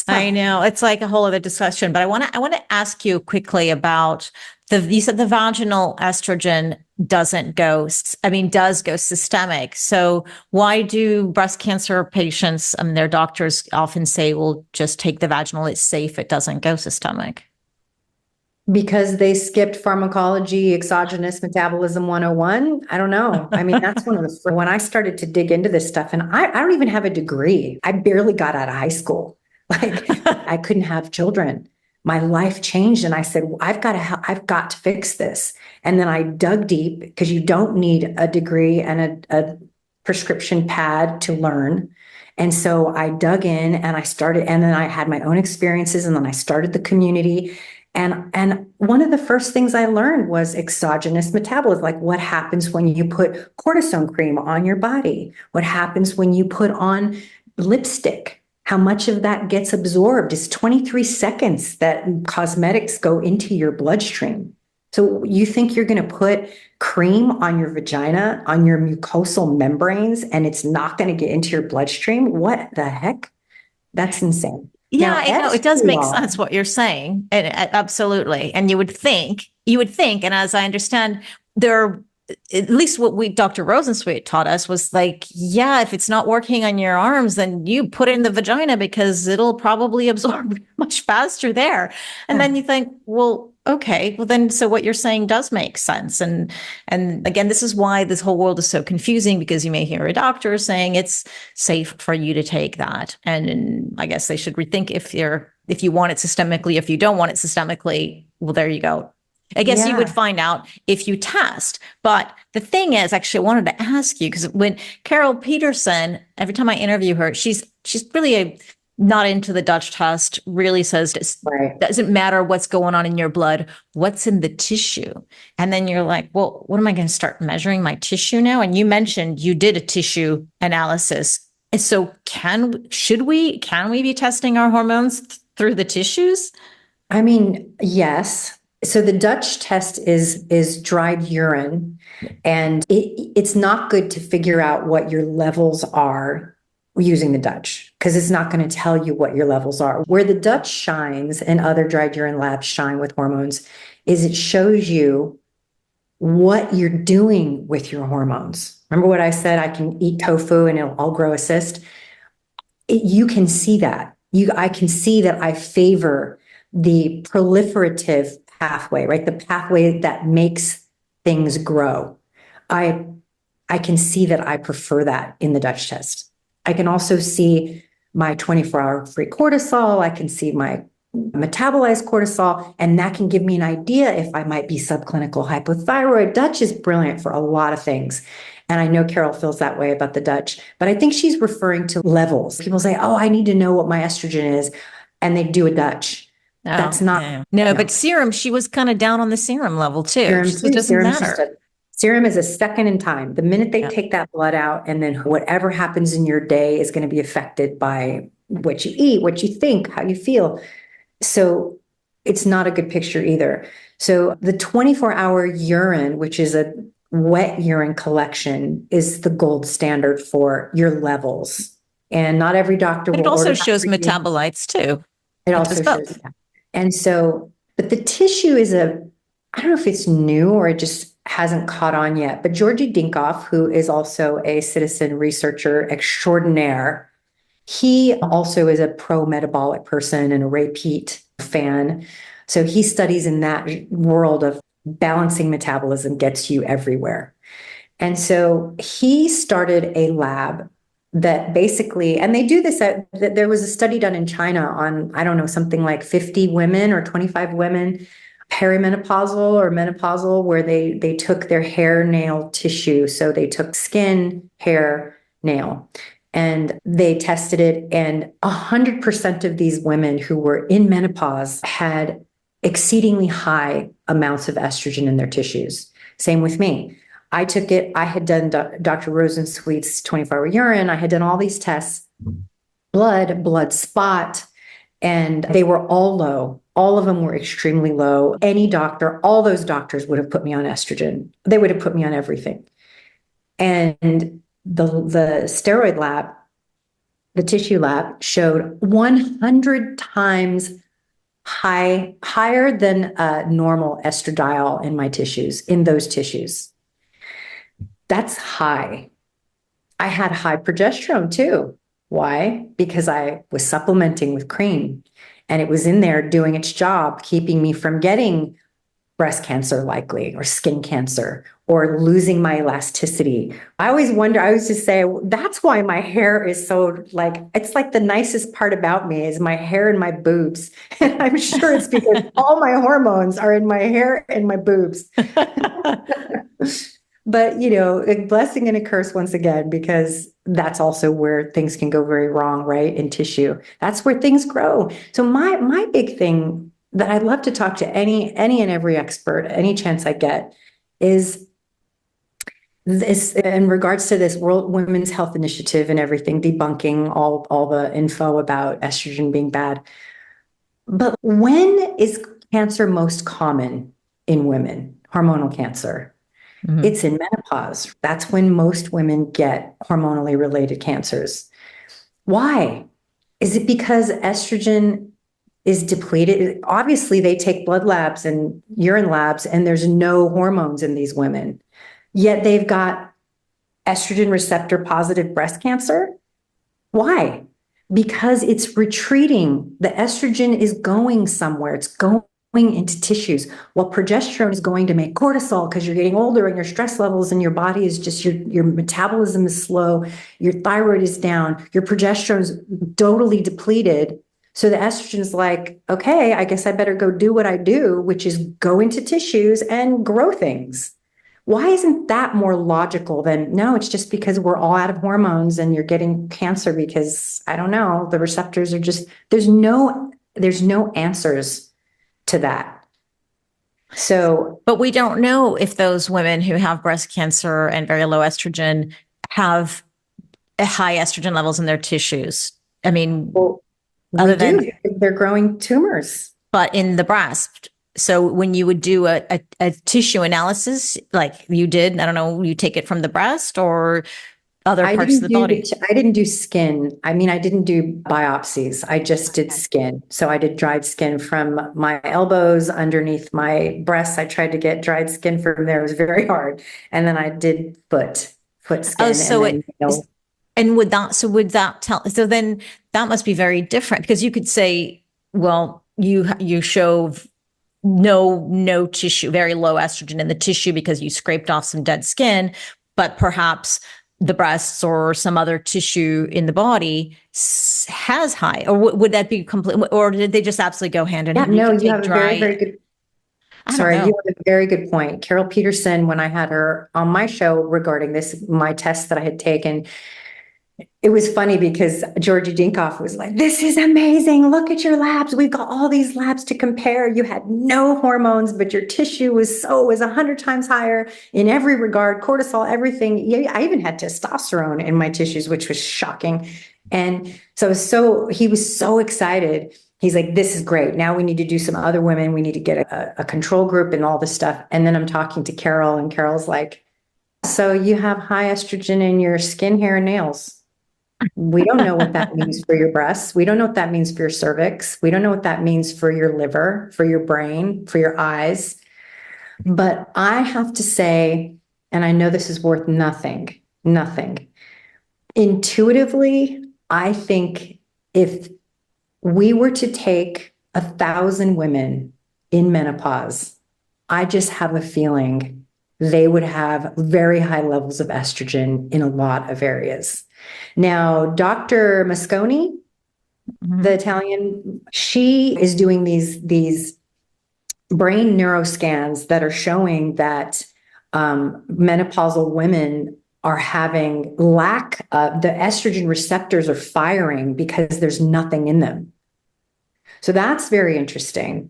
I know it's like a whole other discussion, but I want to ask you quickly about you said the vaginal estrogen does go systemic. So why do breast cancer patients, their doctors often say, well, just take the vaginal, it's safe, it doesn't go systemic? Because they skipped pharmacology, exogenous metabolism 101. I don't know. I mean, that's one of the, when I started to dig into this stuff, and I don't even have a degree. I barely got out of high school. Like, I couldn't have children. My life changed, and I said, I've got to fix this. And then I dug deep, because you don't need a degree and a prescription pad to learn. And so I dug in and I started, and then I had my own experiences, and then I started the community. And one of the first things I learned was exogenous metabolism, like what happens when you put cortisone cream on your body, what happens when you put on lipstick, how much of that gets absorbed. It's 23 seconds that cosmetics go into your bloodstream. So you think you're going to put cream on your vagina, on your mucosal membranes, and it's not going to get into your bloodstream? What the heck? That's insane. Yeah, Now, I know it does make sense what you're saying. And absolutely. And you would think, and as I understand, at least what Dr. Rosensweet taught us was like, yeah, if it's not working on your arms, then you put it in the vagina because it'll probably absorb much faster there. And then you think, well, okay, well then, so what you're saying does make sense. And again, this is why this whole world is so confusing, because you may hear a doctor saying it's safe for you to take that. And I guess they should rethink if you want it systemically. If you don't want it systemically, well, there you go. I guess you would find out if you test. But the thing is, actually, I wanted to ask you, because when Carol Peterson, every time I interview her, she's really not into the Dutch test, really says it doesn't matter what's going on in your blood, what's in the tissue. And then you're like, well, what am I going to start measuring my tissue now? And you mentioned you did a tissue analysis. And so can we be testing our hormones through the tissues? I mean, yes. So the Dutch test is dried urine, and it's not good to figure out what your levels are using the Dutch, because it's not going to tell you what your levels are. Where the Dutch shines and other dried urine labs shine with hormones is it shows you what you're doing with your hormones. Remember what I said? I can eat tofu and I'll grow a cyst. You can see that. I can see that I favor the proliferative pathway, right? The pathway that makes things grow. I can see that I prefer that in the Dutch test. I can also see my 24-hour free cortisol. I can see my metabolized cortisol, and that can give me an idea if I might be subclinical hypothyroid. Dutch is brilliant for a lot of things. And I know Carol feels that way about the Dutch, but I think she's referring to levels. People say, oh, I need to know what my estrogen is, and they do a Dutch. That's not. No, but serum, she was kind of down on the serum level too. So it doesn't matter. Serum is a second in time. The minute they take that blood out, and then whatever happens in your day is going to be affected by what you eat, what you think, how you feel. So it's not a good picture either. So the 24-hour urine, which is a wet urine collection, is the gold standard for your levels. And not every doctor will. It also shows metabolites too. It also shows that. And so, but the tissue is I don't know if it's new or it just hasn't caught on yet, but Georgi Dinkoff, who is also a citizen researcher extraordinaire, he also is a pro-metabolic person and a repeat fan. So he studies in that world of balancing metabolism gets you everywhere. And so he started a lab that basically, and they do this there was a study done in China on, I don't know, something like 50 women or 25 women, perimenopausal or menopausal, where they took their hair nail tissue. So they took skin, hair, nail, and they tested it. And 100% of these women who were in menopause had exceedingly high amounts of estrogen in their tissues. Same with me. I took it. I had done Dr. Rosensweet's 24-hour urine. I had done all these tests, blood spot, and they were all low. All of them were extremely low. Any doctor, all those doctors would have put me on estrogen. They would have put me on everything. And the steroid lab, the tissue lab, showed 100 times higher than normal estradiol in my tissues, in those tissues. That's high. I had high progesterone too. Why? Because I was supplementing with cream and it was in there doing its job, keeping me from getting breast cancer likely, or skin cancer, or losing my elasticity. I always wonder, I always just say, that's why my hair is so it's like the nicest part about me is my hair and my boobs. And I'm sure it's because all my hormones are in my hair and my boobs. But, a blessing and a curse once again, because that's also where things can go very wrong, right? In tissue. That's where things grow. So my big thing that I'd love to talk to any and every expert, any chance I get, is this in regards to this World Women's Health Initiative and everything, debunking all the info about estrogen being bad. But when is cancer most common in women, hormonal cancer? Mm-hmm. It's in menopause. That's when most women get hormonally related cancers. Why? Is it because estrogen is depleted? Obviously, they take blood labs and urine labs, and there's no hormones in these women. Yet they've got estrogen receptor positive breast cancer. Why? Because it's retreating. The estrogen is going somewhere. It's going into tissues, while progesterone is going to make cortisol because you're getting older and your stress levels in your body is just your metabolism is slow, your thyroid is down, your progesterone is totally depleted. So the estrogen's like, okay, I guess I better go do what I do, which is go into tissues and grow things. Why isn't that more logical than, no, it's just because we're all out of hormones and you're getting cancer because, I don't know, the receptors are just, there's no answers to that. So, but we don't know if those women who have breast cancer and very low estrogen have high estrogen levels in their tissues. I mean, other than they're growing tumors, but in the breast. So when you would do a tissue analysis, like you did, I don't know, you take it from the breast or other parts of the body? I didn't do skin. I mean, I didn't do biopsies. I just did skin. So I did dried skin from my elbows underneath my breasts. I tried to get dried skin from there. It was very hard. And then I did foot skin. Oh, so would that tell, so then that must be very different, because you could say, well, you show no tissue, very low estrogen in the tissue because you scraped off some dead skin, but perhaps the breasts or some other tissue in the body has high, or would that be complete, or did they just absolutely go hand in hand? No, you have a very, very good. Sorry, you have a very good point. Carol Peterson, when I had her on my show regarding this, my test that I had taken, it was funny because Georgi Dinkoff was like, this is amazing. Look at your labs. We've got all these labs to compare. You had no hormones, but your tissue was 100 times higher in every regard, cortisol, everything. I even had testosterone in my tissues, which was shocking. And so he was so excited. He's like, this is great. Now we need to do some other women. We need to get a control group and all this stuff. And then I'm talking to Carol, and Carol's like, so you have high estrogen in your skin, hair, and nails. We don't know what that means for your breasts. We don't know what that means for your cervix. We don't know what that means for your liver, for your brain, for your eyes. But I have to say, and I know this is worth nothing, nothing. Intuitively, I think if we were to take 1,000 women in menopause, I just have a feeling they would have very high levels of estrogen in a lot of areas. Now, Dr. Mosconi, the Italian, she is doing these brain neuroscans that are showing that menopausal women are having lack of the estrogen receptors are firing because there's nothing in them. So that's very interesting.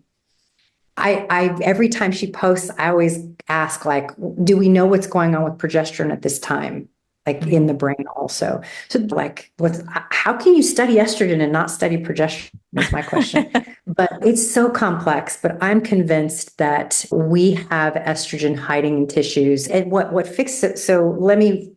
I every time she posts, I always ask, like, do we know what's going on with progesterone at this time? Like in the brain also. So like, how can you study estrogen and not study progesterone is my question. But it's so complex, but I'm convinced that we have estrogen hiding in tissues. And what fixes it, so let me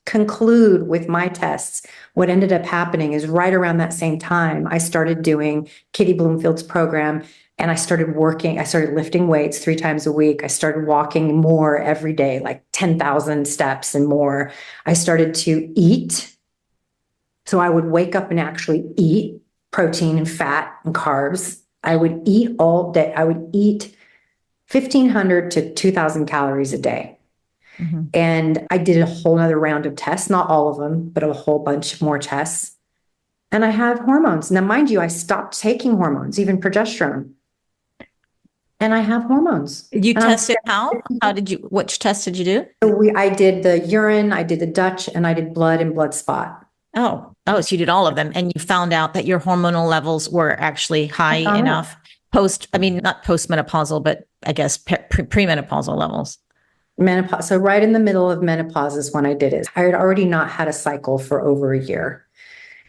conclude with my tests. What ended up happening is right around that same time, I started doing Kitty Bloomfield's program. And I started lifting weights 3 times a week. I started walking more every day, like 10,000 steps and more. I started to eat. So I would wake up and actually eat protein and fat and carbs. I would eat all day. I would eat 1,500 to 2,000 calories a day. Mm-hmm. And I did a whole nother round of tests, not all of them, but a whole bunch of more tests. And I have hormones. Now, mind you, I stopped taking hormones, even progesterone. And I have hormones. You tested how? Which test did you do? So I did the urine, I did the Dutch, and I did blood and blood spot. Oh, so you did all of them, and you found out that your hormonal levels were actually high enough not postmenopausal, but I guess premenopausal levels. Menopause. So right in the middle of menopause is when I did it. I had already not had a cycle for over a year.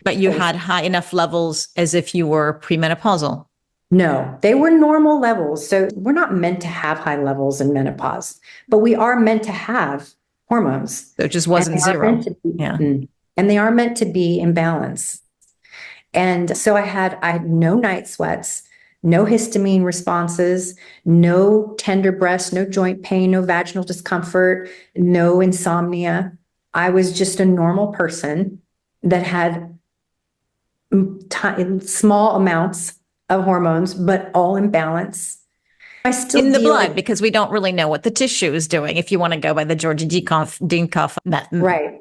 But you had high enough levels as if you were premenopausal. No, they were normal levels. So we're not meant to have high levels in menopause, but we are meant to have hormones. So it just wasn't zero. And they are meant to be in balance. And so I had no night sweats, no histamine responses, no tender breasts, no joint pain, no vaginal discomfort, no insomnia. I was just a normal person that had small amounts of hormones, but all in balance. I still in the blood, because we don't really know what the tissue is doing. If you want to go by the Georgia Dinkoff, right.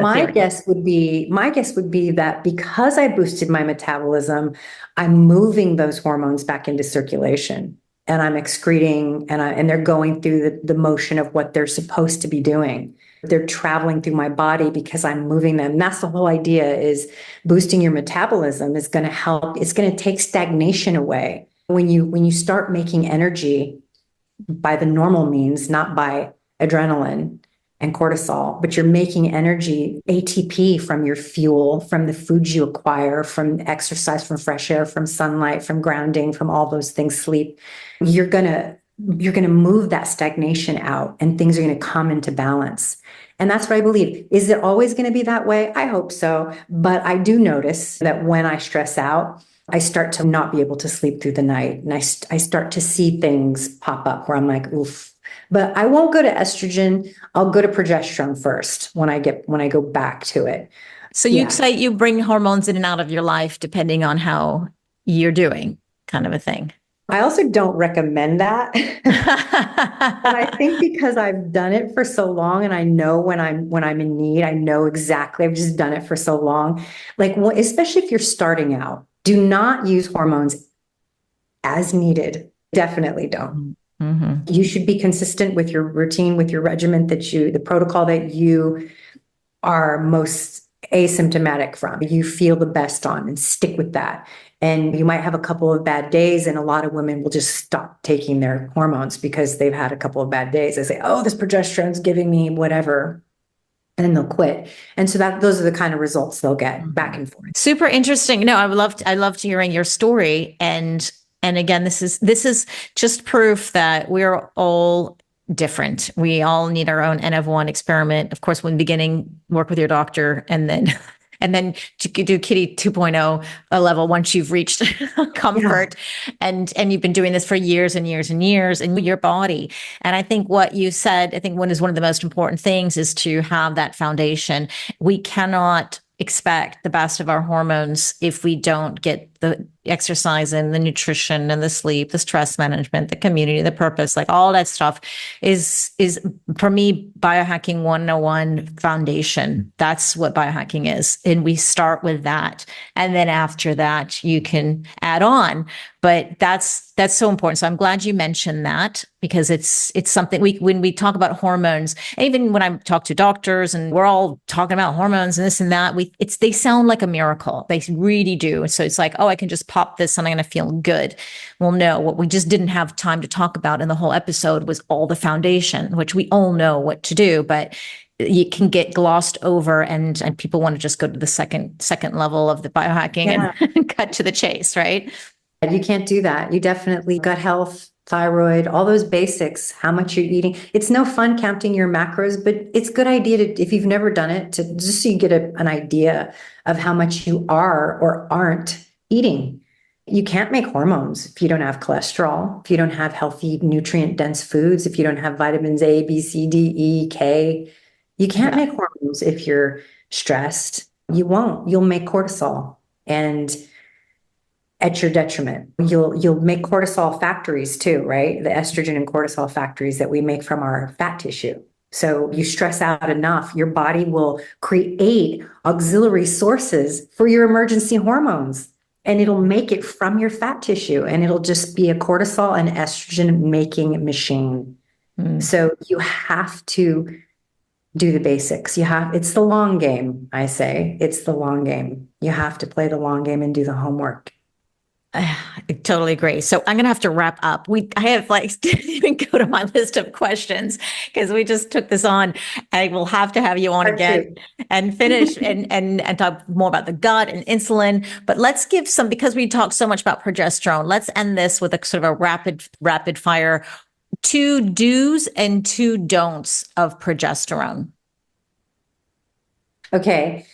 My guess would be that because I boosted my metabolism, I'm moving those hormones back into circulation, and I'm excreting, and they're going through the motion of what they're supposed to be doing. They're traveling through my body because I'm moving them. And that's the whole idea, is boosting your metabolism is going to help. It's going to take stagnation away. When you start making energy by the normal means, not by adrenaline and cortisol, but you're making energy, ATP, from your fuel, from the foods you acquire, from exercise, from fresh air, from sunlight, from grounding, from all those things, sleep, you're going to move that stagnation out, and things are going to come into balance. And that's what I believe. Is it always going to be that way? I hope so. But I do notice that when I stress out, I start to not be able to sleep through the night. And I start to see things pop up where I'm like, oof. But I won't go to estrogen. I'll go to progesterone first when I go back to it. So you'd say you bring hormones in and out of your life depending on how you're doing, kind of a thing. I also don't recommend that. But I think because I've done it for so long, and I know when I'm in need, I know exactly. I've just done it for so long. Like, especially if you're starting out, do not use hormones as needed. Definitely don't. Mm-hmm. You should be consistent with your routine, with your regimen, the protocol that you are most asymptomatic from, you feel the best on, and stick with that. And you might have a couple of bad days, and a lot of women will just stop taking their hormones because they've had a couple of bad days. They say, oh, this progesterone's giving me whatever, and then they'll quit. And so those are the kind of results they'll get back and forth. Super interesting. No, I loved hearing your story. And again, this is just proof that we're all different. We all need our own N of 1 experiment. Of course, when beginning, work with your doctor, and then and then to do Kitty 2.0 level once you've reached comfort. And you've been doing this for years and years and years in your body. And I think what you said, I think one of the most important things is to have that foundation. We cannot expect the best of our hormones if we don't get the exercise and the nutrition and the sleep, the stress management, the community, the purpose, like all that stuff is for me, biohacking 101 foundation. That's what biohacking is. And we start with that. And then after that, you can add on. But that's so important. So I'm glad you mentioned that, because it's something when we talk about hormones, and even when I talk to doctors and we're all talking about hormones and this and that, they sound like a miracle. They really do. So it's like, oh, I can just pop this and I'm going to feel good. Well, no, what we just didn't have time to talk about in the whole episode was all the foundation, which we all know what to do, but you can get glossed over, and people want to just go to the second level of the biohacking and cut to the chase, right? You can't do that. You definitely gut health, thyroid, all those basics, how much you're eating. It's no fun counting your macros, but it's a good idea to, if you've never done it, to just so you get an idea of how much you are or aren't eating. You can't make hormones if you don't have cholesterol, if you don't have healthy, nutrient-dense foods, if you don't have vitamins A, B, C, D, E, K. You can't make hormones if you're stressed. You won't. You'll make cortisol, and at your detriment. You'll make cortisol factories too, right? The estrogen and cortisol factories that we make from our fat tissue. So you stress out enough, your body will create auxiliary sources for your emergency hormones, and it'll make it from your fat tissue, and it'll just be a cortisol and estrogen making machine. So you have to do the basics. It's the long game, I say. It's the long game. You have to play the long game and do the homework. I totally agree. So I'm going to have to wrap up. I have didn't even go to my list of questions because we just took this on. I will have to have you on again and finish and talk more about the gut and insulin. But let's give some, because we talked so much about progesterone, let's end this with a sort of a rapid fire 2 do's and 2 don'ts of progesterone. Okay.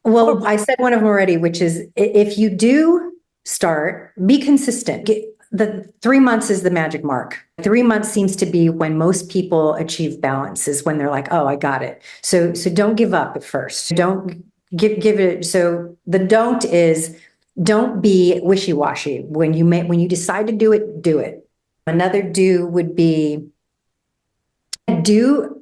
Well, I said one of them already, which is if you do start, be consistent. The 3 months is the magic mark. 3 months seems to be when most people achieve balance, is when they're like, oh, I got it. So don't give up at first. Don't give it. So the don't is, don't be wishy-washy. When you decide to do it, do it. Another do would be do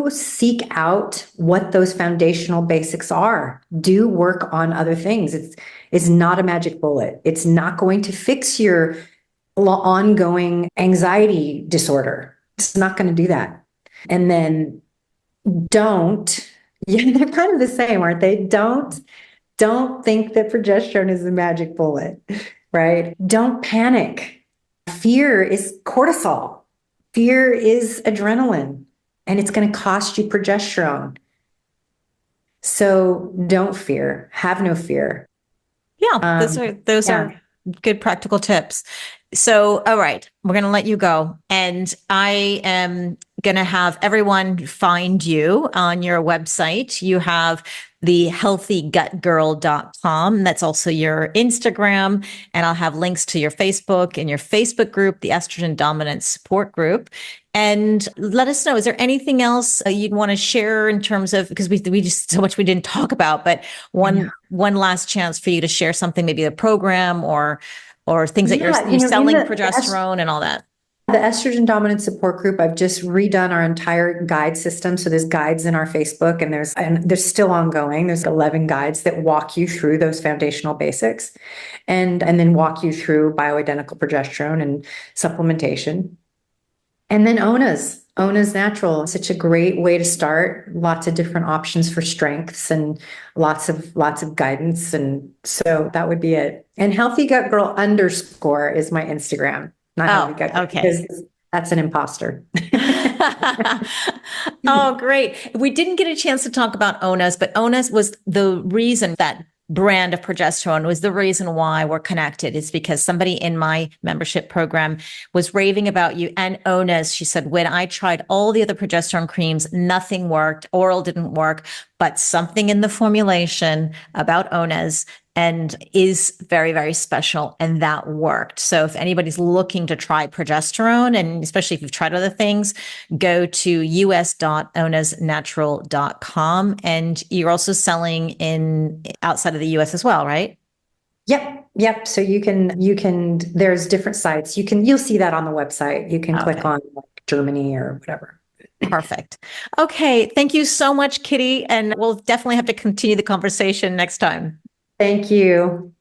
seek out what those foundational basics are. Do work on other things. It's not a magic bullet. It's not going to fix your ongoing anxiety disorder. It's not going to do that. And then don't, they're kind of the same, aren't they? Don't think that progesterone is the magic bullet, right? Don't panic. Fear is cortisol. Fear is adrenaline, and it's going to cost you progesterone. So don't fear. Have no fear. Yeah, those are good practical tips. So, all right, we're going to let you go. And I am going to have everyone find you on your website. You have the healthygutgirl.com. That's also your Instagram. And I'll have links to your Facebook and your Facebook group, the Estrogen Dominance Support Group. And let us know, is there anything else you'd want to share in terms of, because we just so much we didn't talk about, but one last chance for you to share something, maybe a program or things that you're selling progesterone and all that. The Estrogen Dominance Support Group, I've just redone our entire guide system. So there's guides in our Facebook, and there's still ongoing. There's 11 guides that walk you through those foundational basics, and then walk you through bioidentical progesterone and supplementation. And then Ona's Natural, such a great way to start. Lots of different options for strengths and lots of guidance. And so that would be it. And Healthy Gut Girl _ is my Instagram. Not Healthy Gut Girl, because that's an imposter. Oh, great. We didn't get a chance to talk about Ona's, but Ona's was the reason that brand of progesterone was the reason why we're connected. Is because somebody in my membership program was raving about you and Ona's. She said, when I tried all the other progesterone creams, nothing worked. Oral didn't work, but something in the formulation about Ona's and is very, very special. And that worked. So if anybody's looking to try progesterone, and especially if you've tried other things, go to us.onasnatural.com. And you're also selling in outside of the US as well, right? Yep. So there's different sites. You'll see that on the website. You can click on like Germany or whatever. Perfect. Okay. Thank you so much, Kitty. And we'll definitely have to continue the conversation next time. Thank you.